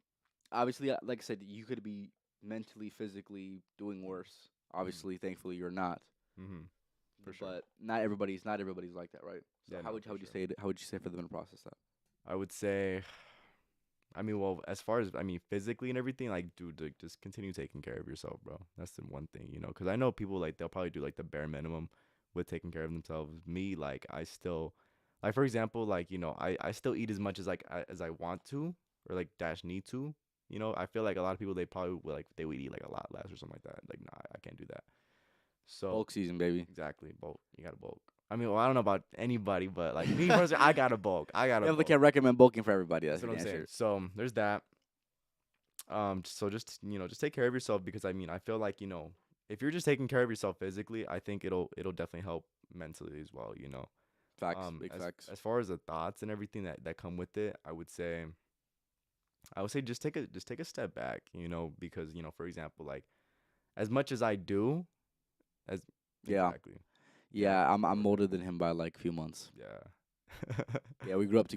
Obviously, like I said, you could be mentally, physically doing worse. Mhm. Obviously, thankfully, you're not. Mhm. For sure. But not everybody's like that, right? So Yeah, how no, would how for would you sure. say how would you say for them to process that? I would say, I mean, well, as far as physically and everything, like, dude, like, just continue taking care of yourself, bro. That's the one thing, because I know people like they'll probably do like the bare minimum with taking care of themselves. Me, like, I still, like, for example, like, I still eat as much as like as I want to or like dash need to. I feel like a lot of people they probably would like they would eat like a lot less or something like that. Like, nah, I can't do that. So Bulk season, baby. exactly, bulk. You got to bulk. I mean, well, I don't know about anybody, but like me personally, I got to bulk. I got to Definitely bulk. can't recommend bulking for everybody. That's That's for what I'm damn saying. sure. So there's that. So just take care of yourself because I mean, I feel like if you're just taking care of yourself physically, I think it'll definitely help mentally as well. Facts, big As facts. as far as the thoughts and everything that come with it, I would say I would say just take a step back, you know, because for example, like as much as I do, as Yeah, exactly, yeah, yeah. I'm so older than him by like a few months. yeah, Yeah, we grew yeah, up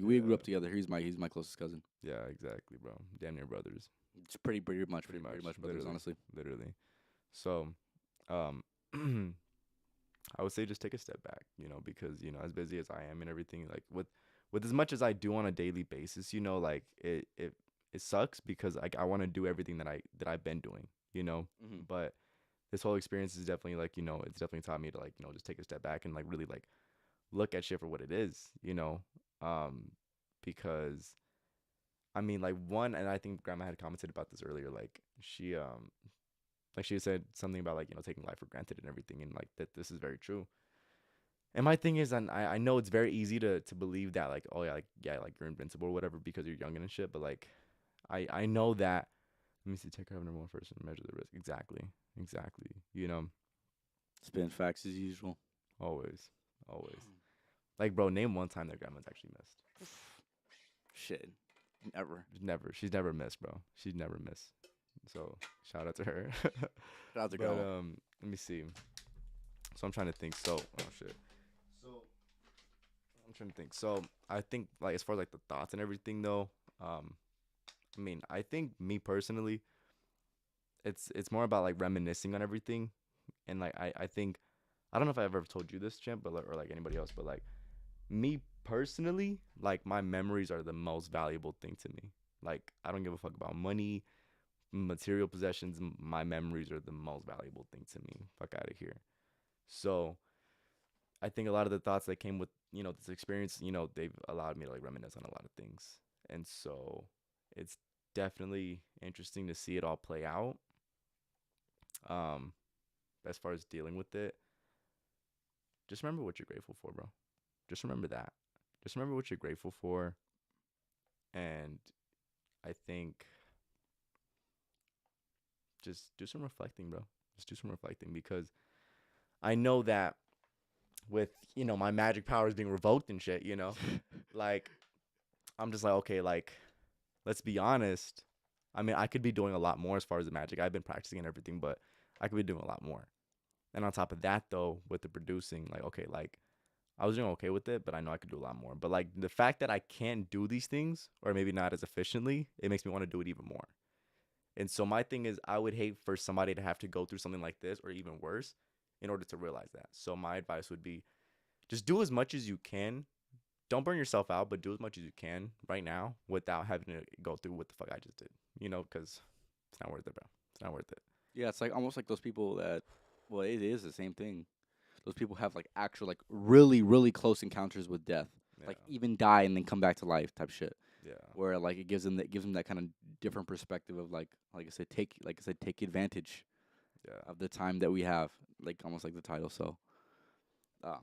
together. He's my closest cousin. yeah, exactly, bro. Damn near brothers, It's pretty pretty much, much brothers, literally, honestly. literally. So, um, I would say just take a step back, because as busy as I am and everything, like with as much as I do on a daily basis, like it sucks because like I want to do everything that I've been doing, Hmm. but this whole experience is definitely like it's definitely taught me to like just take a step back and like really like look at shit for what it is, um, because I mean like one, and I think Grandma had commented about this earlier, like she said something about like taking life for granted and everything, and like that this is very true. And my thing is, and I know it's very easy to believe that like, oh yeah, like you're invincible or whatever because you're young and shit, but like I know that. Let me see. Take care of number one first and measure the risk. Exactly, exactly. Spin facts as usual. Always, always. Like, bro, name one time that grandma's actually missed. Shit, never. She's never missed, bro. She's never missed. So shout out to her. Shout out to But grandma. let me see. So I'm trying to think. So oh shit. So I'm trying to think. So I think like as far as like the thoughts and everything though, um, I mean I think me personally, it's more about like reminiscing on everything, and like I think I don't know if I ever told you this, champ, but like, or like anybody else, but like me personally, like my memories are the most valuable thing to me. Like I don't give a fuck about money, material possessions. My memories are the most valuable thing to me. Fuck out of here. So I think a lot of the thoughts that came with this experience, they've allowed me to like reminisce on a lot of things, and so it's definitely interesting to see it all play out. Um, as far as dealing with it, just remember what you're grateful for, bro. Just remember that. Just remember what you're grateful for, and I think just do some reflecting, bro. Just do some reflecting because I know that with my magic powers being revoked and shit, like I'm just like okay, like let's be honest. I mean, I could be doing a lot more as far as the magic. I've been practicing and everything, but I could be doing a lot more. And on top of that, though, with the producing, like okay, like I was doing okay with it, but I know I could do a lot more. But like the fact that I can't do these things, or maybe not as efficiently, it makes me want to do it even more. And so my thing is, I would hate for somebody to have to go through something like this or even worse in order to realize that. So my advice would be just do as much as you can. Don't burn yourself out, but do as much as you can right now without having to go through what the fuck I just did. Because it's not worth it, bro. It's not worth it. Yeah, it's like almost like those people that, well, it is the same thing. Those people have like actual like really really close encounters with death, Yeah, like even die and then come back to life type shit. yeah, Where like it gives them that kind of different perspective of like I said take advantage yeah, of the time that we have, like almost like the title. So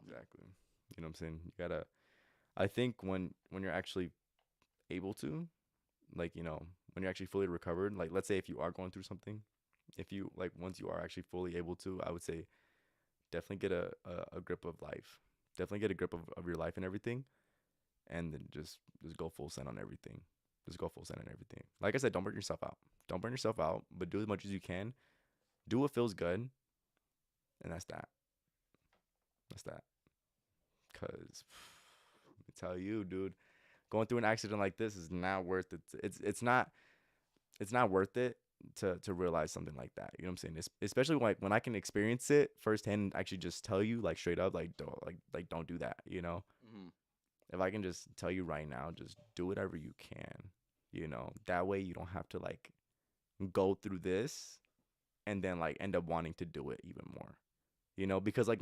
exactly. You know what I'm saying? You gotta. I think when you're actually able to, like when you're actually fully recovered, like let's say if you are going through something, if you like once you are actually fully able to, I would say definitely get a grip of life. Definitely get a grip of your life and everything, and then just go full send on everything. Just go full send on everything. Like I said, don't burn yourself out. Don't burn yourself out, but do as much as you can. Do what feels good, and that's that. That's that. Cause let me tell you, dude, going through an accident like this is not worth it. It's not worth it to realize something like that. You know what I'm saying? Especially when I can experience it firsthand and actually just tell you like straight up like don't do that. mhm. If I can just tell you right now, just do whatever you can. That way you don't have to like go through this and then like end up wanting to do it even more. Because like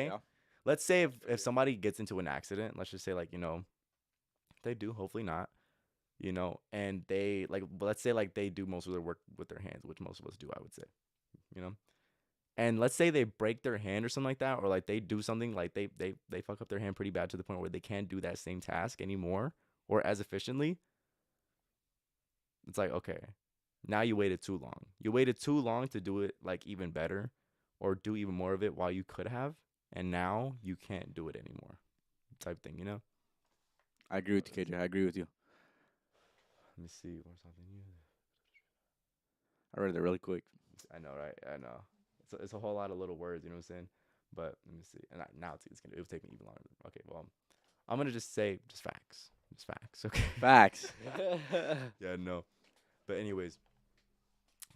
Yeah, let's say I if agree. somebody gets into an accident, let's just say like they do, hopefully not, and they like let's say like they do most of their work with their hands, which most of us do, I would say, you know. And let's say they break their hand or something like that, or like they do something like they fuck up their hand pretty bad to the point where they can't do that same task anymore or as efficiently. It's like, okay, now you waited too long. You waited too long to do it like even better or do even more of it while you could have, and now you can't do it anymore. Type thing, you know? I agree with you, KJ. I agree with you. Let me see. Or something. I read it really quick. I know, right? I know. It's a whole lot of little words. You know what I'm saying? But let me see. And now it's gonna. It will take me even longer. Okay. Well, I'm gonna just say just facts. Just facts. Okay. Facts. Yeah. No. But anyways,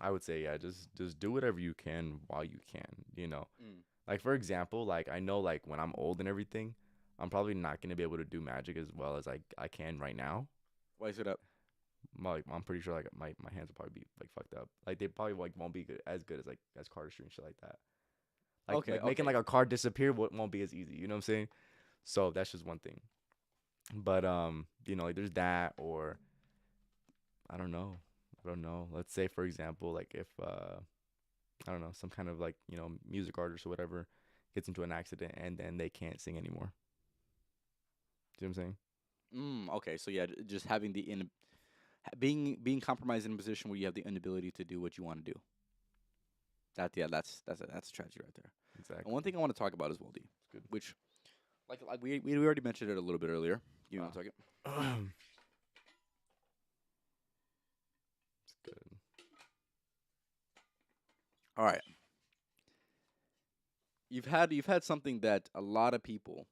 I would say yeah. Just do whatever you can while you can. You know. Mm. Like for example, like I know like when I'm old and everything, I'm probably not gonna be able to do magic as well as I can right now. Why is it up? Like I'm pretty sure like my hands will probably be like fucked up. Like they probably like won't be good as like as cardistry and shit like that. Okay, Like making okay. like a card disappear won't be as easy. You know what I'm saying? So that's just one thing. But you know, like there's that or I don't know. I don't know. Let's say for example, like if I don't know, some kind of like, you know, music artist or whatever gets into an accident and then they can't sing anymore. See what I'm saying? Okay, so yeah, just having the being compromised in a position where you have the inability to do what you want to do. That yeah, that's a tragedy right there. And Exactly. one thing I want to talk about as well, D, It's good. which like we already mentioned it a little bit earlier. You want to talk it? It's good. All right. You've had something that a lot of people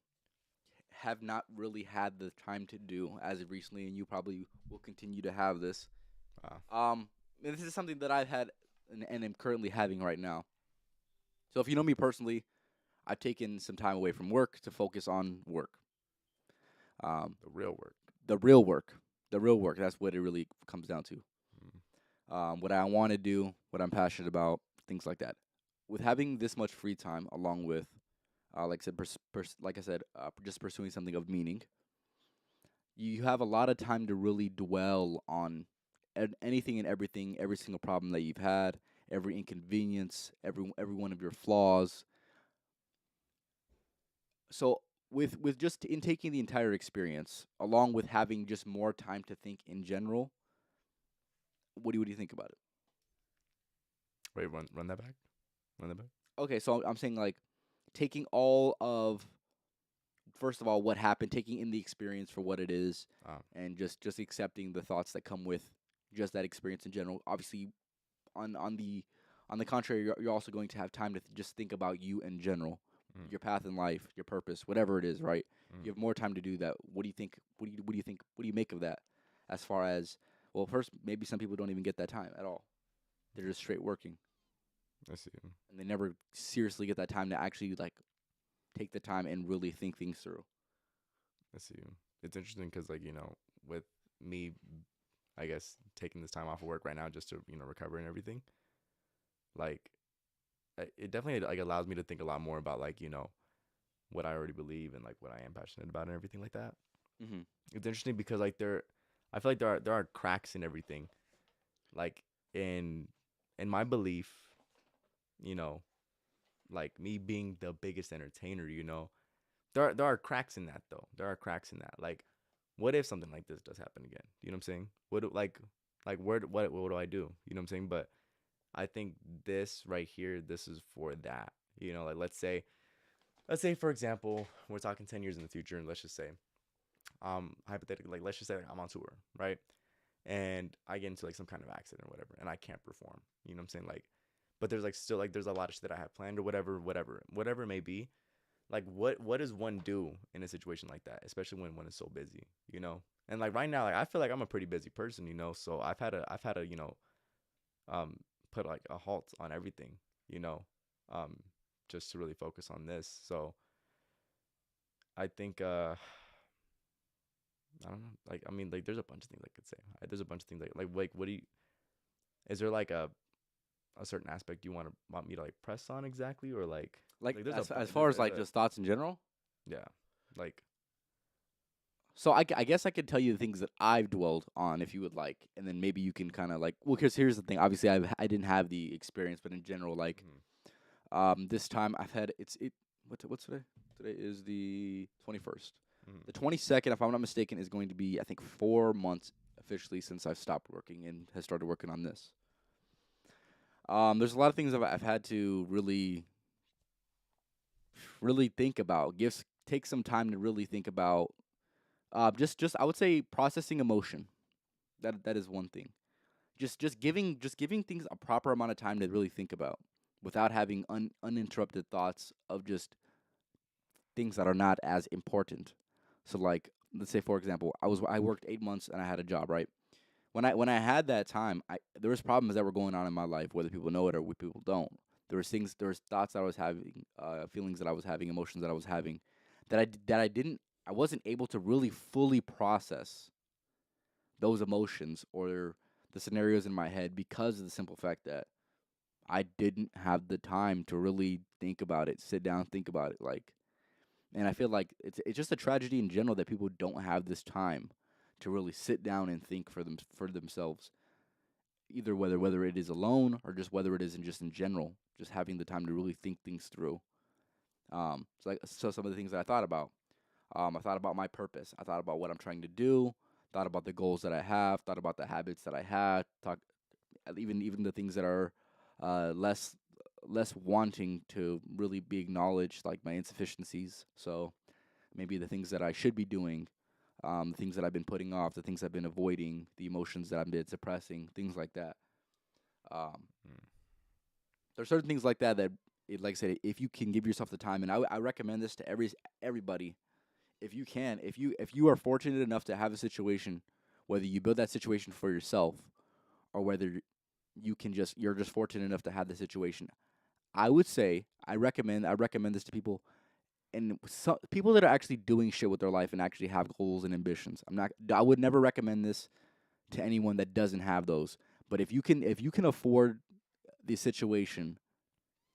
have not really had the time to do as of recently, and you probably will continue to have this. Wow. And this is something that I've had and am currently having right now. So if you know me personally, I've taken some time away from work to focus on work. Um, The real work. the real work, the real work. That's what it really comes down to. Mm. What I want to do, what I'm passionate about, things like that. With having this much free time, along with, like I said, just pursuing something of meaning, you have a lot of time to really dwell on anything and everything, every single problem that you've had, every inconvenience, every one of your flaws. So with just in taking the entire experience, along with having just more time to think in general, what do you think about it? Wait, run that back. Run that back. Okay, so I'm saying like taking all of first of all what happened, taking in the experience for what it is, Ah, and just accepting the thoughts that come with just that experience in general. Obviously, on the contrary, you're also going to have time to just think about you in general, mm, your path in life, your purpose, whatever it is. Right? mm. You have more time to do that. What do you think? What do you think? What do you make of that? As far as well, first maybe some people don't even get that time at all. They're just straight working, I see. and they never seriously get that time to actually like take the time and really think things through. I see. It's interesting because, like, you know, with me, I guess taking this time off of work right now just to recover and everything, like, it definitely like allows me to think a lot more about like what I already believe and like what I am passionate about and everything like that. Mm-hmm. It's interesting because like I feel like there are cracks in everything. Like in in my belief, you know, like me being the biggest entertainer, there are cracks in that though. There are cracks in that. Like, what if something like this does happen again? You know what I'm saying? Like what do I do? You know what I'm saying? But I think this right here, this is for that. Like let's say for example, we're talking 10 years in the future, and let's just say, hypothetically, like let's just say like, I'm on tour, right? And I get into like some kind of accident or whatever, and I can't perform. You know what I'm saying? Like, but there's like still like there's a lot of shit that I have planned or whatever it may be. Like what does one do in a situation like that, especially when it's so busy, And like right now, like I feel like I'm a pretty busy person, so I've had to um put like a halt on everything, you know, um just to really focus on this. So I think I don't know, like I mean like there's a bunch of things I could say. There's a bunch of things like what do you is there like a certain aspect you want me to like press on exactly, or Like like there's a as far as there's like a just thoughts in general. yeah, like So I guess I could tell you the things that I've dwelled on if you would like, and then maybe you can kind of like. Well, because here's the thing. Obviously, I didn't have the experience, but in general, like mhm, this time I've had what's today? Today is the 21st. mhm, The 22nd, if I'm not mistaken, is going to be I think 4 months officially since I've stopped working and has started working on this. There's a lot of things I've had to really think about. Take some time to really think about. Just I would say processing emotion. That is one thing. Just giving things a proper amount of time to really think about without having uninterrupted thoughts of just things that are not as important. So like let's say for example, I worked 8 months and I had a job, right? When I had that time, I there was problems that were going on in my life, whether people know it or people don't. There was thoughts that I was having, feelings that I was having, emotions that I was having, that I didn't, I wasn't able to really fully process those emotions or the scenarios in my head because of the simple fact that I didn't have the time to really think about it, sit down, think about it, like. And I feel like it's just a tragedy in general that people don't have this time to really sit down and think for themselves, either whether it is alone or just whether it is just in general, just having the time to really think things through. So some of the things that I thought about, I thought about my purpose. I thought about what I'm trying to do. Thought about the goals that I have. Thought about the habits that I had. Even the things that are less wanting to really be acknowledged, like my insufficiencies. So maybe the things that I should be doing, the things that I've been putting off, the things I've been avoiding, the emotions that I've been suppressing, things like that. Um, Mm. there's certain things like that like I said, if you can give yourself the time, and I recommend this to everybody, if you can, if you are fortunate enough to have a situation, whether you build that situation for yourself or whether you're just fortunate enough to have the situation, I would say I recommend this to people and people that are actually doing shit with their life and actually have goals and ambitions. I would never recommend this to anyone that doesn't have those. But if you can afford the situation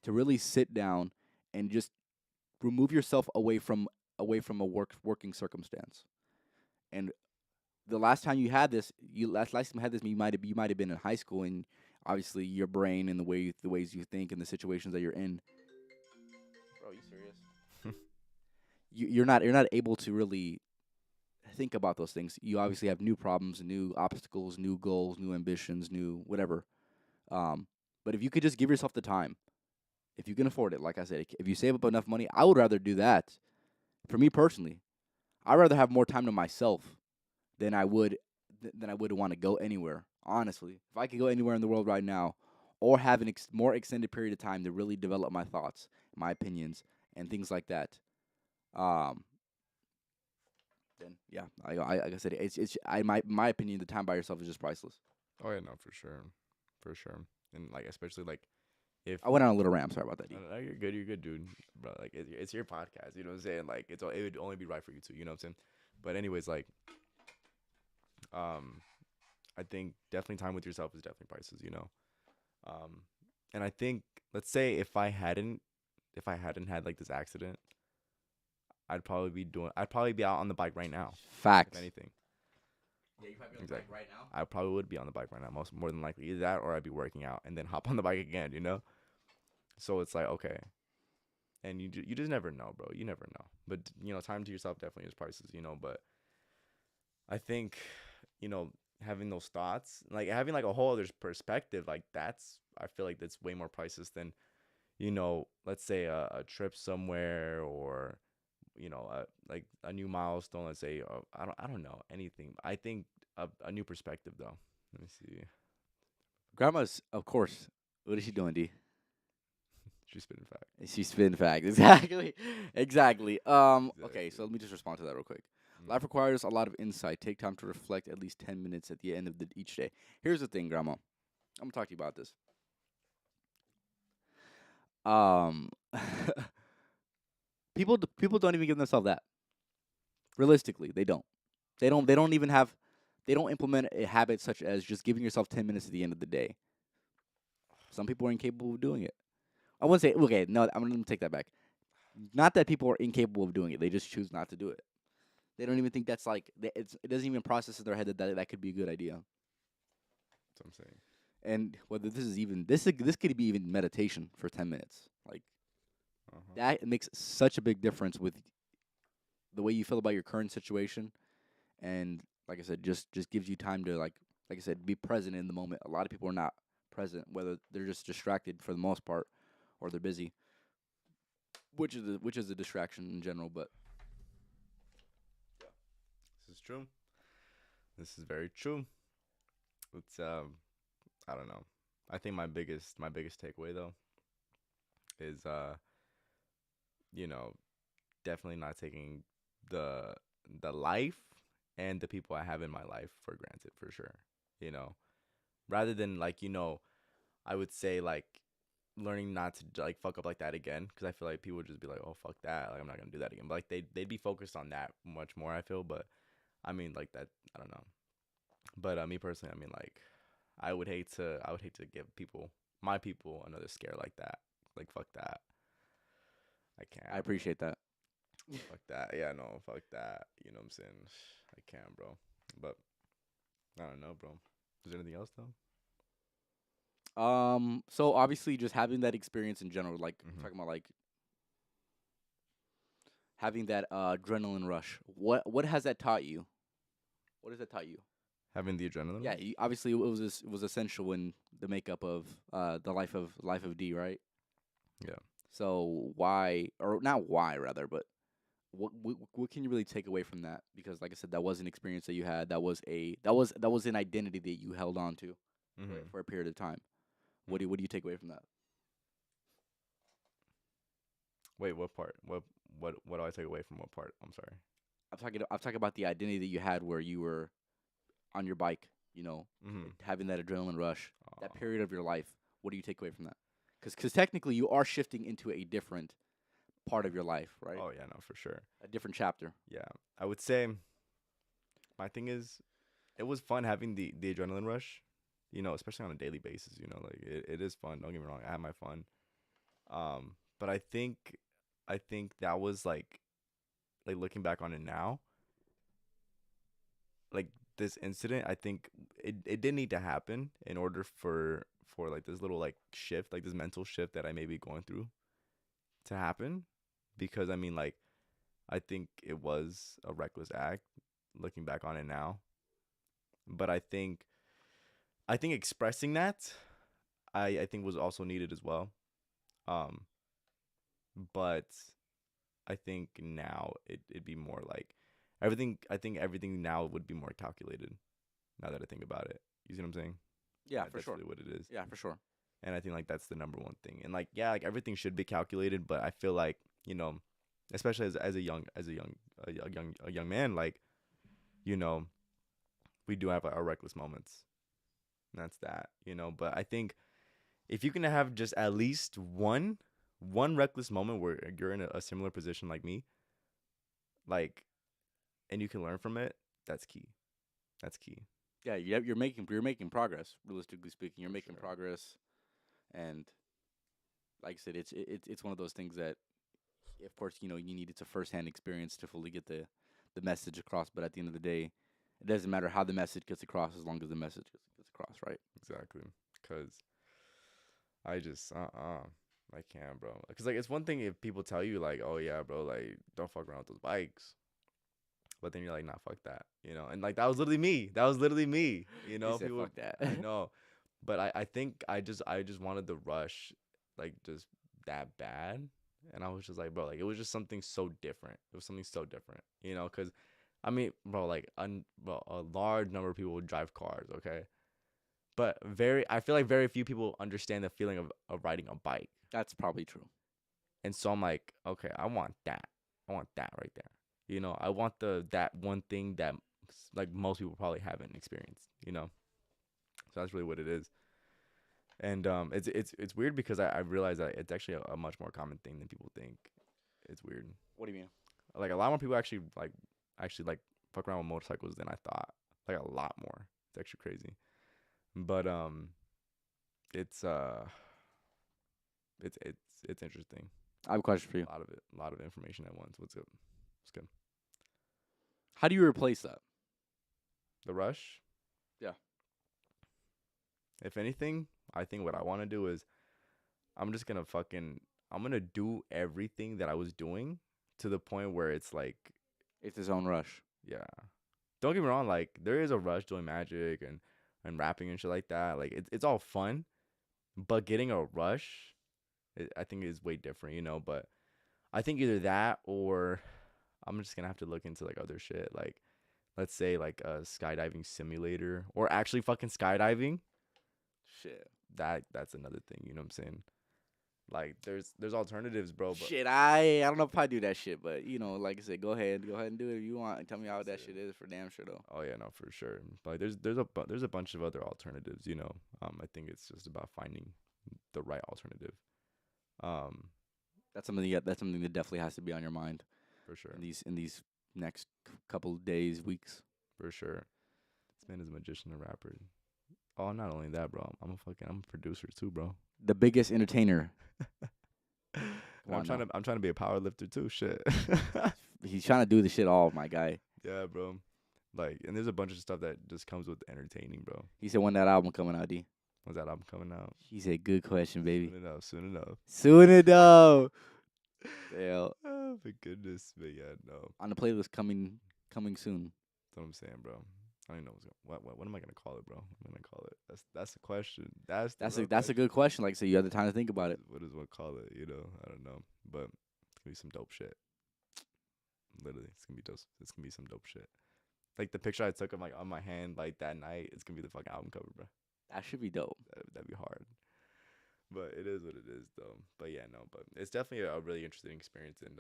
to really sit down and just remove yourself away from a working circumstance. And the last time you had this, last time you had this, you might have been in high school, and obviously your brain and the ways you think and the situations that you're in. Bro, you serious? You're not able to really think about those things. You obviously have new problems, new obstacles, new goals, new ambitions, new whatever. Um, but if you could just give yourself the time, if you can afford it, like I said, if you save up enough money, I would rather do that. For me personally, I'd rather have more time to myself than I would want to go anywhere. Honestly, if I could go anywhere in the world right now, or have an more extended period of time to really develop my thoughts, my opinions, and things like that, um, then yeah, like I said, my opinion, the time by yourself is just priceless. Oh yeah, no, for sure, for sure. And like especially like if I went on a little rant. Sorry about that, no, D. no, no, you're good, dude, bro. Like it's your podcast, you know what I'm saying? Like it would only be right for you too, you know what I'm saying? But anyways, like um, I think definitely time with yourself is definitely priceless, you know. Um, and I think let's say if I hadn't had like this accident, I'd probably be out on the bike right now, if Facts. anything. Yeah, you probably be on the bike Exactly. right now. I probably would be on the bike right now, most more than likely. Either that or I'd be working out and then hop on the bike again, you know? So it's like, okay. And you just never know, bro. You never know. But, you know, time to yourself definitely is priceless, you know? But I think, you know, having those thoughts, like having like a whole other perspective, like I feel like that's way more priceless than, you know, let's say a trip somewhere or, you know, like a new milestone, let's say, I don't know, anything. I think a new perspective, though. Let me see. Grandma's, of course. What is she doing, D? She's spitting fact. She's spitting facts. Exactly. Exactly. Okay, Exactly. so let me just respond to that real quick. Mm. Life requires a lot of insight. Take time to reflect at least 10 minutes at the end of each day. Here's the thing, Grandma. I'm going to talk to you about this. Um, people don't even give themselves that. Realistically, they don't. They don't even have. They don't implement a habit such as just giving yourself 10 minutes at the end of the day. Some people are incapable of doing it. I wouldn't say okay. No, I'm gonna take that back. Not that people are incapable of doing it. They just choose not to do it. They don't even think that's like it doesn't even process in their head that could be a good idea. That's what I'm saying. And whether this could be even meditation for 10 minutes. Like Uh-huh. that makes such a big difference with the way you feel about your current situation. And like I said, just gives you time to like I said, be present in the moment. A lot of people are not present, whether they're just distracted for the most part or they're busy, which is a distraction in general. But This is true. This is very true. It's I don't know. I think my biggest takeaway though is you know, definitely not taking the the life and the people I have in my life for granted for sure. You know, rather than like, I would say like learning not to like fuck up like that again, because I feel like people would just be like, oh fuck that, like I'm not gonna do that again. But like they'd be focused on that much more, I feel. But I mean like that, I don't know. But me personally, I mean like I would hate to give my people another scare like that. Like fuck that. I I can't, bro. appreciate that. Fuck that. Yeah, no, fuck that. You know what I'm saying? I can't, bro. But I don't know, bro. Is there anything else though? So obviously, just having that experience in general, like Mm-hmm. talking about like having that adrenaline rush. What has that taught you? What has that taught you? Having the adrenaline Yeah, rush. obviously it was essential in the makeup of the life of D, right? Yeah. So why, or not why rather, but what can you really take away from that? Because like I said, that was an experience that you had. That was an identity that you held on to Mm-hmm. for a period of time. Mm. What do you take away from that? Wait, what part? What do I take away from what part? I'm sorry. I'm talking about the identity that you had where you were on your bike, you know, Mm-hmm. having that adrenaline rush, that Oh, period of your life. What do you take away from that? Because technically you are shifting into a different part of your life, right? oh yeah, no, for sure. A different chapter. Yeah, I would say my thing is it was fun having the adrenaline rush. Especially on a daily basis. Like it is fun. Don't get me wrong. I had my fun. But I think that was like looking back on it now, like this incident, I think it did need to happen in order for like this little like shift, like this mental shift that I may be going through to happen. Because I mean like I think it was a reckless act looking back on it now. But I think expressing that I think was also needed as well. Um but I think now it'd be more like everything. I think everything now would be more calculated now that I think about it. You see what I'm saying? Yeah, for That's sure. really what it is. Yeah, for sure. And I think like that's the number one thing. And like yeah, like everything should be calculated, but I feel like, especially as a young man, like, you know, we do have our reckless moments. And that's that, but I think if you can have just at least one reckless moment where you're in a similar position like me, like, and you can learn from it, that's key. That's key. Yeah, you're making progress. Realistically speaking, you're For making sure. progress, and like I said, it's one of those things that, of course, you know, you need it's a firsthand experience to fully get the message across. But at the end of the day, it doesn't matter how the message gets across as long as the message gets across, right? Exactly. Cause I just I can't, bro. Cause like it's one thing if people tell you like, oh yeah, bro, like don't fuck around with those bikes. But then you're like, nah, fuck that, And like that was literally me. That was literally me. He said, People, "Fuck that." I know, but I think I just wanted the rush, like just that bad, and I was just like, bro, like it was just something so different. It was something so different, Cause I mean, bro, like bro, a large number of people would drive cars, okay, but I feel like very few people understand the feeling of riding a bike, That's probably true. and so I'm like, okay, I want that. I want that right there. I want that one thing that like most people probably haven't experienced. So that's really what it is. And it's weird because I realize that it's actually a much more common thing than people think. It's weird. What do you mean? Like a lot more people actually fuck around with motorcycles than I thought. Like a lot more. It's actually crazy. But it's it's interesting. I have a question for you. A lot of it, a lot of information at once. What's up? What's good? How do you replace that? The rush. Yeah. If anything, I think what I want to do is I'm just gonna I'm gonna do everything that I was doing to the point where it's like, It's his own rush. yeah. Don't get me wrong, like there is a rush doing magic and rapping and shit like that. Like it's all fun, but getting a rush, I think is way different, But I think either that or I'm just gonna have to look into like other shit, like let's say like a skydiving simulator or actually fucking skydiving, Shit. that's another thing. You know what I'm saying? Like there's alternatives, bro. But Shit, I don't know if I do that shit, but like I said, go ahead and do it if you want, and tell me how that's that it. shit is for damn sure though. Oh yeah, no, for sure. But there's a bunch of other alternatives. I think it's just about finding the right alternative. Um, That's something that definitely has to be on your mind for sure, in these next couple days, weeks. for sure. This man is a magician and rapper. Oh, not only that, bro. I'm a producer too, bro. The biggest entertainer. Come And on now. I'm trying to be a power lifter too. Shit. He's trying to do the shit all, my guy. Yeah, bro. Like, and there's a bunch of stuff that just comes with entertaining, bro. He said when that album coming out, D. When's that album coming out? He said, good question, baby. Soon enough. Soon enough. Soon enough. Damn. Oh my goodness, but yeah, no. On the playlist coming soon. That's what I'm saying, bro. I don't even know what am I gonna call it, bro? I'm gonna call it. That's the question. That's the real That's a good question. Like I said, you have the time to think about it. What does one call it? I don't know, but it's gonna be some dope shit. Literally, it's gonna be dope. It's gonna be some dope shit. Like the picture I took of like on my hand like that night, it's gonna be the fucking album cover, bro. That should be dope. That'd be hard. But it is what it is, though. But yeah, no. But it's definitely a really interesting experience, and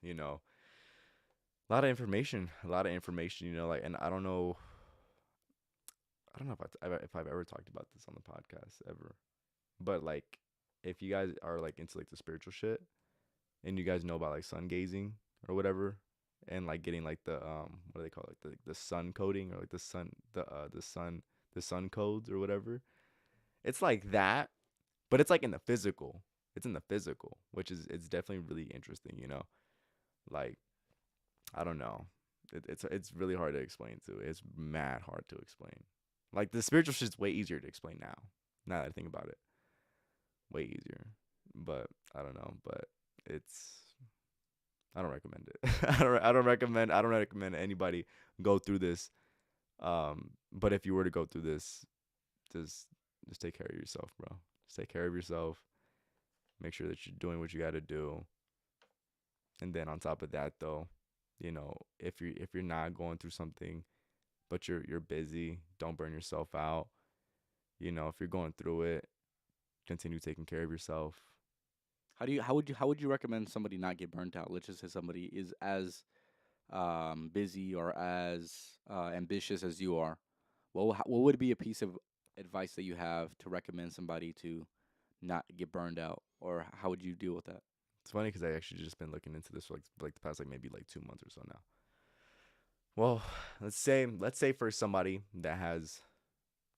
you know, a lot of information, like, and I don't know if I've ever talked about this on the podcast ever, but like, if you guys are like into like the spiritual shit, and you guys know about like sun gazing or whatever, and like getting like the what do they call it, like the sun coding or like the sun codes or whatever. It's like that, but it's like in the physical. It's in the physical, which is it's definitely really interesting. Like I don't know. It's really hard to explain too. It's mad hard to explain. Like the spiritual shit's way easier to explain now. Now that I think about it, way easier. But I don't know. But it's I don't recommend it. I don't recommend anybody go through this. But if you were to go through this, just just take care of yourself, bro. Just take care of yourself. Make sure that you're doing what you got to do. And then on top of that, though, if you're not going through something, but you're busy, don't burn yourself out. If you're going through it, continue taking care of yourself. How would you recommend somebody not get burnt out? Let's just say somebody is as busy or as ambitious as you are. What would be a piece of advice that you have to recommend somebody to not get burned out, or how would you deal with that? It's funny because I actually just been looking into this for like the past like maybe like 2 months or so now. Well, let's say for somebody that has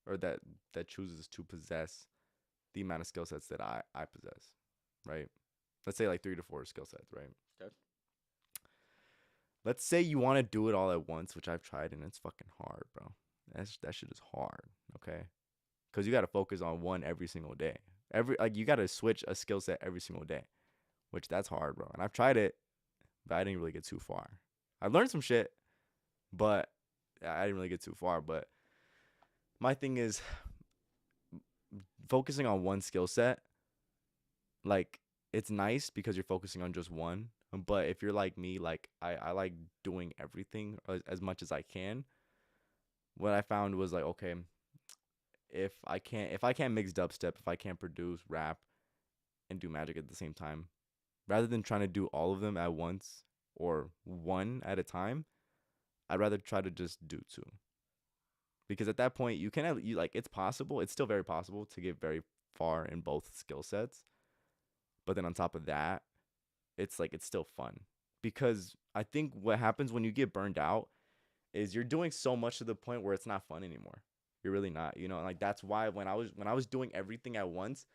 or that chooses to possess the amount of skill sets that I possess, right? Let's say like 3 to 4 skill sets, right? Okay. Let's say you want to do it all at once, which I've tried and it's fucking hard, bro. That shit is hard, okay? Because you got to focus on one every single day. You got to switch a skill set every single day, which that's hard, bro. And I've tried it, but I didn't really get too far. I learned some shit, but I didn't really get too far. But my thing is focusing on one skill set. Like it's nice because you're focusing on just one. But if you're like me, like I like doing everything as much as I can. What I found was like, okay, if I can't mix dubstep, if I can't produce rap and do magic at the same time, rather than trying to do all of them at once or one at a time, I'd rather try to just do two. Because at that point, it's possible. It's still very possible to get very far in both skill sets. But then on top of that, it's still fun. Because I think what happens when you get burned out is you're doing so much to the point where it's not fun anymore. You're really not, like that's why when I was doing everything at once,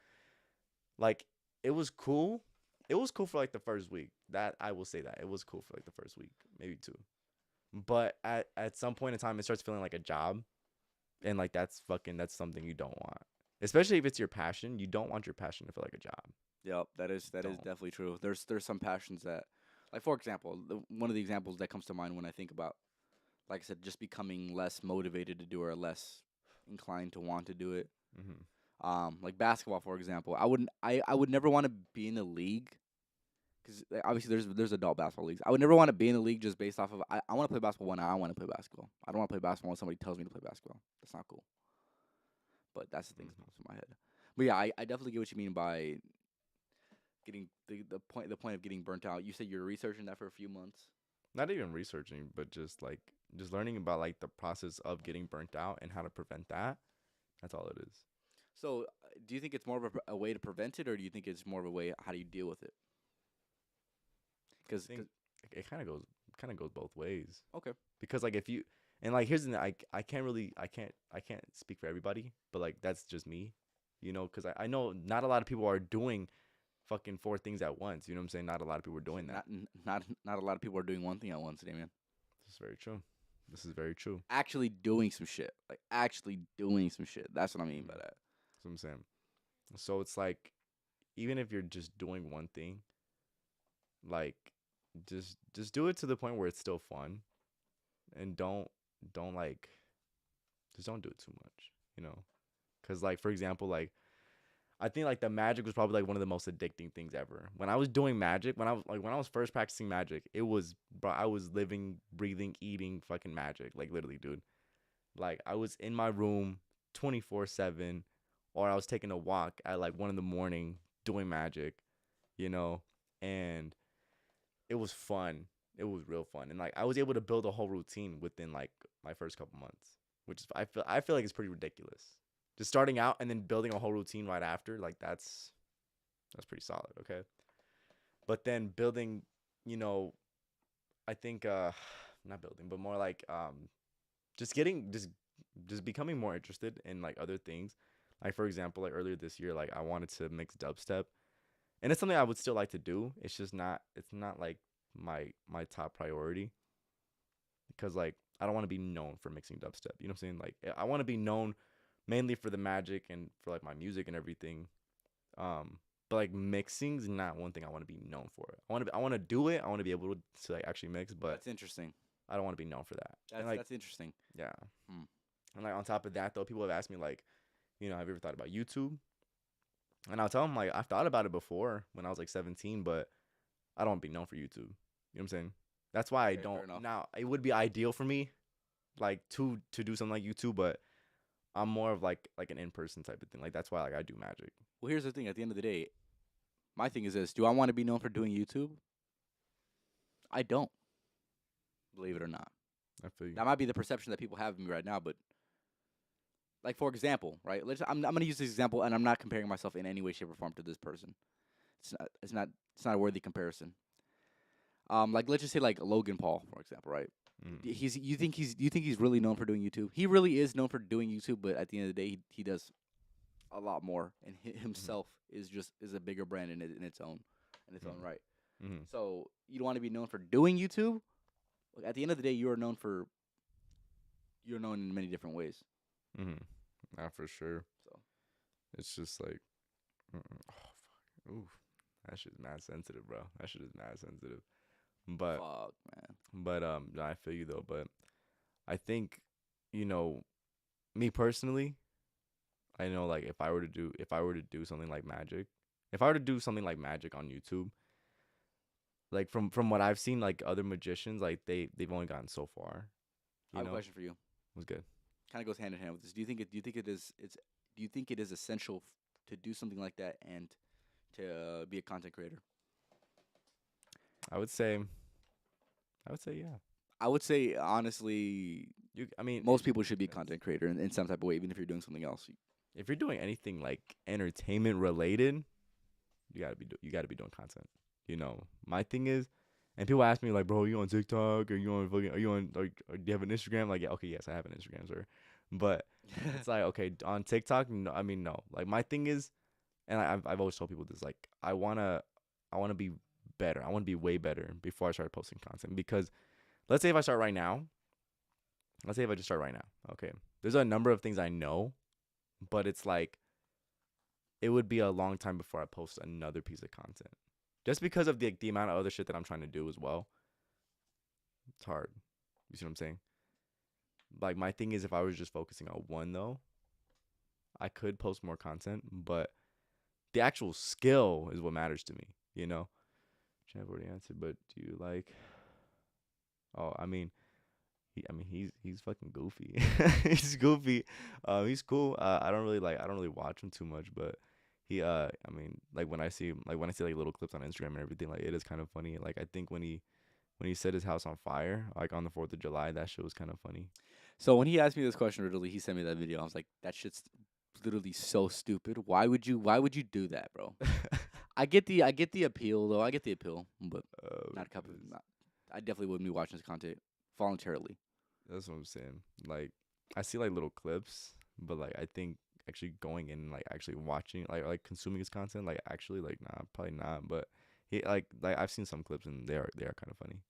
like it was cool. It was cool for like the first week. That I will say that. It was cool for like the first week, maybe two. But at some point in time it starts feeling like a job. And like that's something you don't want. Especially if it's your passion, you don't want your passion to feel like a job. Yep, that is Don't. definitely true. There's some passions that, like for example, one of the examples that comes to mind when I think about, like I said, just becoming less motivated to do or less inclined to want to do it. Mhm. Like basketball, for example, I would never want to be in a league because obviously there's adult basketball leagues. I would never want to be in a league just based off of I want to play basketball when I want to play basketball. I don't want to play basketball when somebody tells me to play basketball. That's not cool. But that's the thing that Mhm. pops in my head. But yeah, I definitely get what you mean by getting the point of getting burnt out. You said you're researching that for a few months. Not even researching, but just learning about like the process of getting burnt out and how to prevent that. That's all it is. So do you think it's more of a way to prevent it, or do you think it's more of a way how do you deal with it? I Because think it kind of goes both ways. okay, Because like if you and like here's the thing, I can't really I can't speak for everybody, but like that's just me, because I know not a lot of people are doing fucking four things at once. You know what I'm saying? Not a lot of people are doing that. not a lot of people are doing one thing at once, Damien. This is very true. This is very true. Actually doing some shit, like actually doing some shit. That's what I mean by Mhm. that. That's what I'm saying. So it's like even if you're just doing one thing, like just do it to the point where it's still fun, and don't like just don't do it too much, you know? Cuz like for example, like I think like the magic was probably like one of the most addicting things ever. When I was doing magic, when I was first practicing magic, it was bro, I was living, breathing, eating fucking magic, like literally, dude. Like I was in my room 24/7, or I was taking a walk at like 1 in the morning doing magic, you know, and it was fun. It was real fun, and like I was able to build a whole routine within like my first couple months, which is I feel like it's pretty ridiculous. Just starting out and then building a whole routine right after, like that's pretty solid, okay? But then building, you know, I think not building, but more like just getting just becoming more interested in like other things. Like for example, like earlier this year, like I wanted to mix dubstep, and it's something I would still like to do. It's not like my top priority because like I don't want to be known for mixing dubstep. You know what I'm saying? Like I want to be known mainly for the magic and for like my music and everything. But like mixing's not one thing I want to be known for. I want to do it. I want to be able to like actually mix, but That's interesting. I don't want to be known for that. And like That's interesting. yeah. Hmm. And like on top of that though, people have asked me like, have you ever thought about YouTube? And I'll tell them like I've thought about it before when I was like 17, but I don't want to be known for YouTube. You know what I'm saying? That's why I Okay, fair don't. enough. Now it would be ideal for me, like to do something like YouTube, but I'm more of like an in person type of thing. Like that's why like I do magic. Well, here's the thing. At the end of the day, my thing is this: do I want to be known for doing YouTube? I don't. Believe it or not. I feel you. That might be the perception that people have of me right now, but like for example, right? I'm gonna use this example, and I'm not comparing myself in any way, shape, or form to this person. It's not a worthy comparison. Like let's just say like Logan Paul, for example, right? Mm. You think he's really known for doing YouTube? He really is known for doing YouTube, but at the end of the day, he does a lot more, and Mhm. himself is a bigger brand in its own Mhm. right. Mhm. So you don't want to be known for doing YouTube. Look, at the end of the day, you're known in many different ways. Mhm. Not for sure. So It's just like, oh fuck, oof, that shit's mad sensitive, bro. That shit is mad sensitive. But fuck, man. no, I feel you though. But I think, you know, me personally, I know like if I were to do something like magic, if I were to do something like magic on YouTube, like from what I've seen, like other magicians, like they've only gotten so far. I You have a know, question for you. it was good. Kind of goes hand in hand with this. Do you think it is essential to do something like that and to be a content creator? I would say, I would say yeah. I would say honestly, I mean, most people it should be a depends. content creator in some type of way, even if you're doing something else. If you're doing anything like entertainment related, you gotta be doing content. My thing is, and people ask me like, bro, are you on TikTok? Are you on like, do you have an Instagram? Like, yeah, okay, yes, I have an Instagram, sir. But it's like, okay, on TikTok, no, I mean, no. Like my thing is, and I've always told people this, like, I wanna be better. I wanna be way better before I start posting content because let's say if I start right now, let's say if I just start right now, okay, there's a number of things I know, but it's like it would be a long time before I post another piece of content. Just because of the amount of other shit that I'm trying to do as well. It's hard. You see what I'm saying? Like my thing is if I was just focusing on one though, I could post more content, but the actual skill is what matters to me, you know? Champ already answered, but do you like? Oh, I mean, he's fucking goofy. He's goofy. He's cool. I don't really watch him too much, but I mean, like when I see him, like when I see like little clips on Instagram and everything, like it is kind of funny. Like I think when he set his house on fire, like on the 4th of July, that shit was kind of funny. So when he asked me this question originally, he sent me that video. I was like, that shit's literally so stupid. Why would you do that, bro? I get the appeal though. I get the appeal, but not a couple. Goodness. Not, I definitely wouldn't be watching this content voluntarily. That's what I'm saying. Like I see like little clips, but like I think actually going in and like actually watching like consuming his content, like actually like nah, probably not. But he like I've seen some clips and they are kind of funny.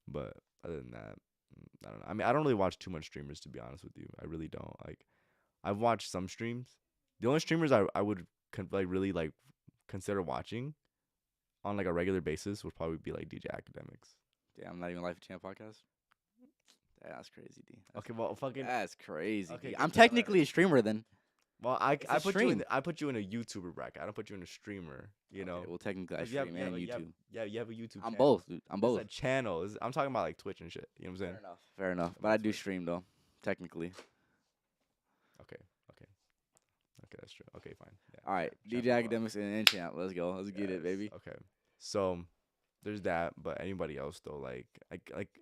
But other than that, I don't know. I mean, I don't really watch too much streamers to be honest with you. I really don't. Like I've watched some streams. The only streamers I would like really like consider watching on like a regular basis would probably be like DJ Academics. Damn, I'm not even Life of Champ podcast. That's crazy, D. Okay, well, fucking That's crazy, okay. D. Good I'm job, technically a streamer then. well, It's a stream. I put you in a YouTuber bracket. I don't put you in a streamer. You know, Okay, well, technically I 'cause you have stream you have, and a- you have YouTube. yeah you have a YouTube. I'm channel. both, dude. I'm It's both. a channel. I'm talking about like Twitch and shit. You know what I'm saying? Fair enough. Fair enough. Talking But about I do Twitch. stream though, technically. Okay, okay, okay. That's true. Okay, fine. Yeah. All right, yeah, DJ channel, Academics and Champ. Let's go. Let's get it, Yes. baby. Okay. So there's that, but anybody else though, like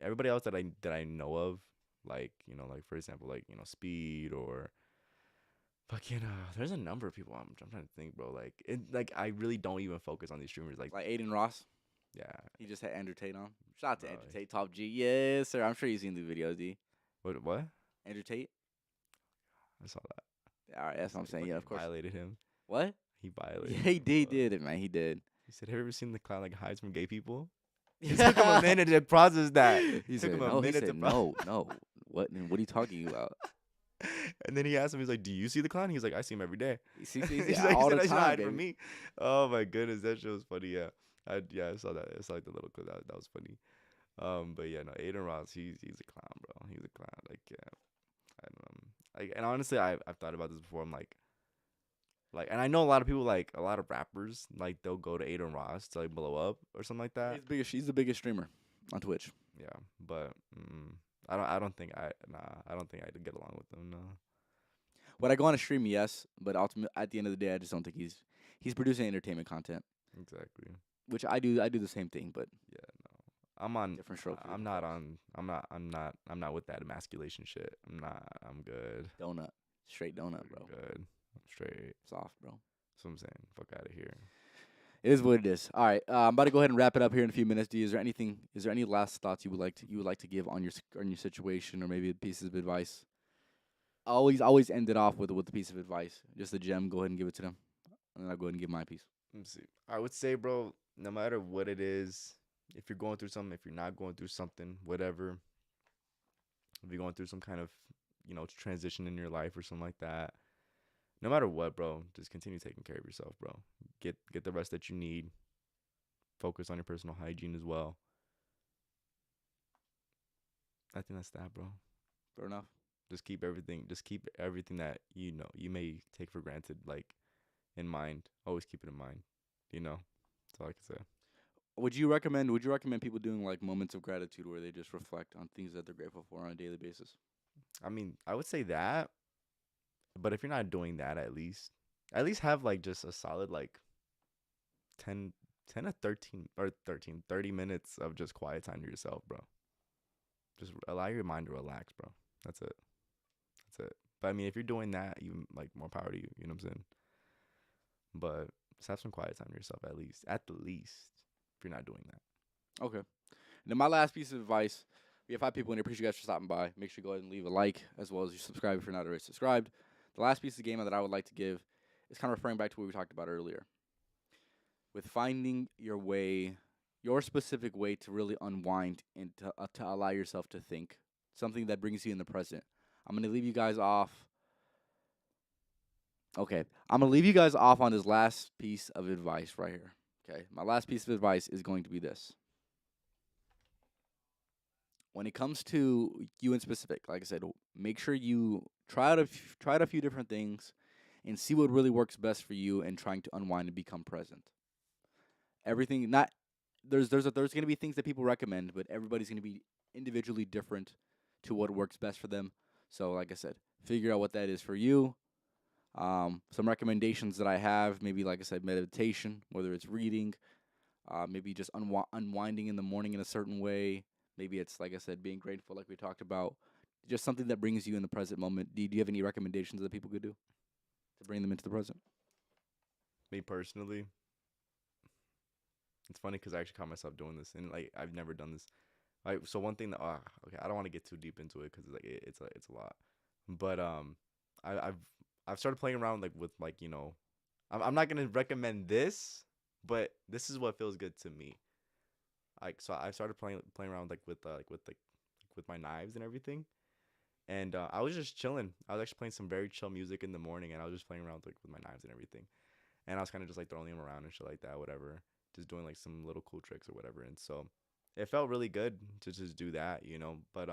everybody else that I know of, like like for example, like Speed or fucking there's a number of people I'm trying to think, bro. Like I really don't even focus on these streamers. Like Like Aiden Ross. yeah, He just had Andrew Tate on. Shout out to bro. Andrew Tate, Top G. Yes, sir. I'm sure you've seen the videos, D. What? Andrew Tate. I saw that. All right, that's what I'm He saying. Yeah, of fucking course. violated him. What? He Yeah, violated. he him, did, bro. did it, man. He did. He said, "Have you ever seen the clown like hides from gay people?" It took him a minute to process that. He Took said him a no. He minute said to no, no. What are you talking about? And then he asked him, he's like, "Do you see the clown?" He's like, "I see him every day." See, He's yeah, like, all he said, the "I should time, hide from baby. me." Oh my goodness, that shit was funny. Yeah, I saw that. I saw like the little clip. That was funny. But yeah, no, Aiden Ross, he's a clown, bro. He's a clown. Like yeah, I don't know. Like, and honestly, I've thought about this before. I'm like, and I know a lot of people, like a lot of rappers, like they'll go to Aiden Ross to like blow up or something like that. He's the biggest streamer on Twitch. Yeah, but I don't think I'd get along with them. No. Would I go on a stream? Yes, but ultimately, at the end of the day, I just don't think he's producing entertainment content, Exactly. which I do. I do the same thing, but Yeah, no. I'm on. different stroke. for I'm different not folks. on. I'm not with that emasculation shit. I'm not. I'm good. Donut, straight donut, I'm bro. good. I'm straight. Soft, bro. That's what I'm saying. Fuck out of here. It is what it is. All right, I'm about to go ahead and wrap it up here in a few minutes. D, is there anything? Is there any last thoughts you would like to give on your situation, or maybe pieces of advice? Always end it off with a piece of advice. Just a gem. Go ahead and give it to them, and then I'll go ahead and give my piece. Let me see. I would say, bro, no matter what it is, if you're going through something, if you're not going through something, whatever, if you're going through some kind of, transition in your life or something like that, no matter what, bro, just continue taking care of yourself, bro. Get the rest that you need. Focus on your personal hygiene as well. I think that's that, bro. Fair enough. Just keep everything that you may take for granted, like in mind. Always keep it in mind. That's all I can say. Would you recommend people doing like moments of gratitude where they just reflect on things that they're grateful for on a daily basis? I mean, I would say that, but if you're not doing that, at least have like just a solid like 10, 10 to 13 or 13, 30 minutes of just quiet time to yourself, bro. Just allow your mind to relax, bro. That's it. That's it. But I mean, if you're doing that, even like more power to you. You know what I'm saying? But just have some quiet time to yourself at least. At the least, if you're not doing that. Okay. And then my last piece of advice: we have 5 people in here. Appreciate you guys for stopping by. Make sure you go ahead and leave a like as well as you subscribe if you're not already subscribed. The last piece of game that I would like to give is kind of referring back to what we talked about earlier, with finding your specific way to really unwind and to allow yourself to think, something that brings you in the present. I'm going to leave you guys off. Okay. I'm going to leave you guys off on this last piece of advice right here. Okay. My last piece of advice is going to be this. When it comes to you in specific, like I said, make sure you try out a few different things and see what really works best for you in trying to unwind and become present. Everything, not there's gonna be things that people recommend, but everybody's gonna be individually different to what works best for them. So, like I said, figure out what that is for you. Some recommendations that I have, maybe like I said, meditation, whether it's reading, maybe just unwinding in the morning in a certain way. Maybe it's like I said, being grateful, like we talked about. Just something that brings you in the present moment. Do you have any recommendations that people could do to bring them into the present? Me personally, it's funny because I actually caught myself doing this, and like I've never done this. Like, so one thing that okay, I don't want to get too deep into it because like it's a lot, but I, I've I've started playing around like with like I'm not gonna recommend this, but this is what feels good to me. Like, so I started playing around with my knives and everything, and I was just chilling. I was actually playing some very chill music in the morning, and I was just playing around like with my knives and everything, and I was kind of just like throwing them around and shit like that, whatever, just doing like some little cool tricks or whatever, and so it felt really good to just do that. But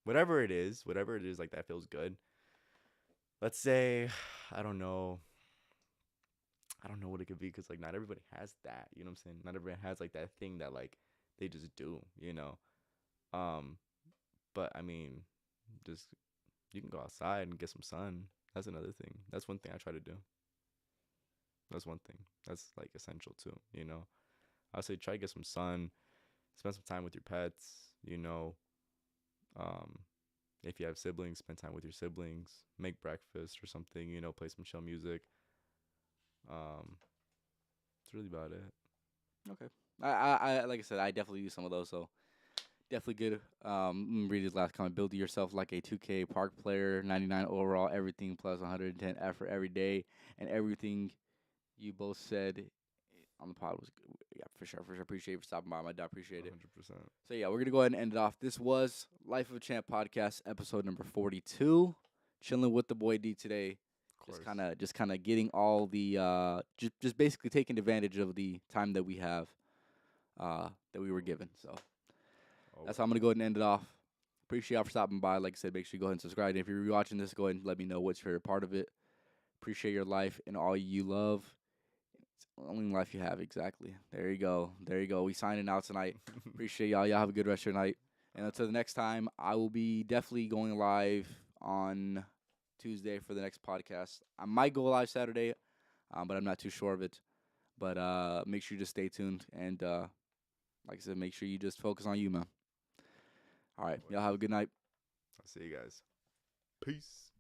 whatever it is like that feels good. Let's say, I don't know, I don't know what it could be because like not everybody has that. You know what I'm saying? Not everybody has like that thing that like they just do. Um, but I mean, just you can go outside and get some sun. That's another thing. That's one thing I try to do. That's one thing. That's like essential too. I say try to get some sun, spend some time with your pets. Um, if you have siblings, spend time with your siblings. Make breakfast or something. Play some chill music. Um, that's really about it. Okay. I like I said, I definitely use some of those. So definitely good. Read his last comment. Build yourself like a 2K park player, 99 overall, everything plus 110 effort every day, and everything you both said on the pod was good. Yeah, for sure, for sure. Appreciate you for stopping by, my dad. Appreciate it. 100%. So yeah, we're gonna go ahead and end it off. This was Life of a Champ podcast, episode number 42. Chilling with the boy D today. Of Just course. kind of, just kind of getting all the, just basically taking advantage of the time that we have, that we were given. So that's how I'm Always. gonna go ahead and end it off. Appreciate y'all for stopping by. Like I said, make sure you go ahead and subscribe. And if you're rewatching this, go ahead and let me know what's your favorite part of it. Appreciate your life and all you love. It's the only life you have, exactly. There you go. There you go. We signing out tonight. Appreciate y'all. Y'all have a good rest of your night. And until the next time, I will be definitely going live on Tuesday for the next podcast. I might go live Saturday, but I'm not too sure of it. But make sure you just stay tuned. And like I said, make sure you just focus on you, man. All right. Y'all Always. have a good night. I'll see you guys. Peace.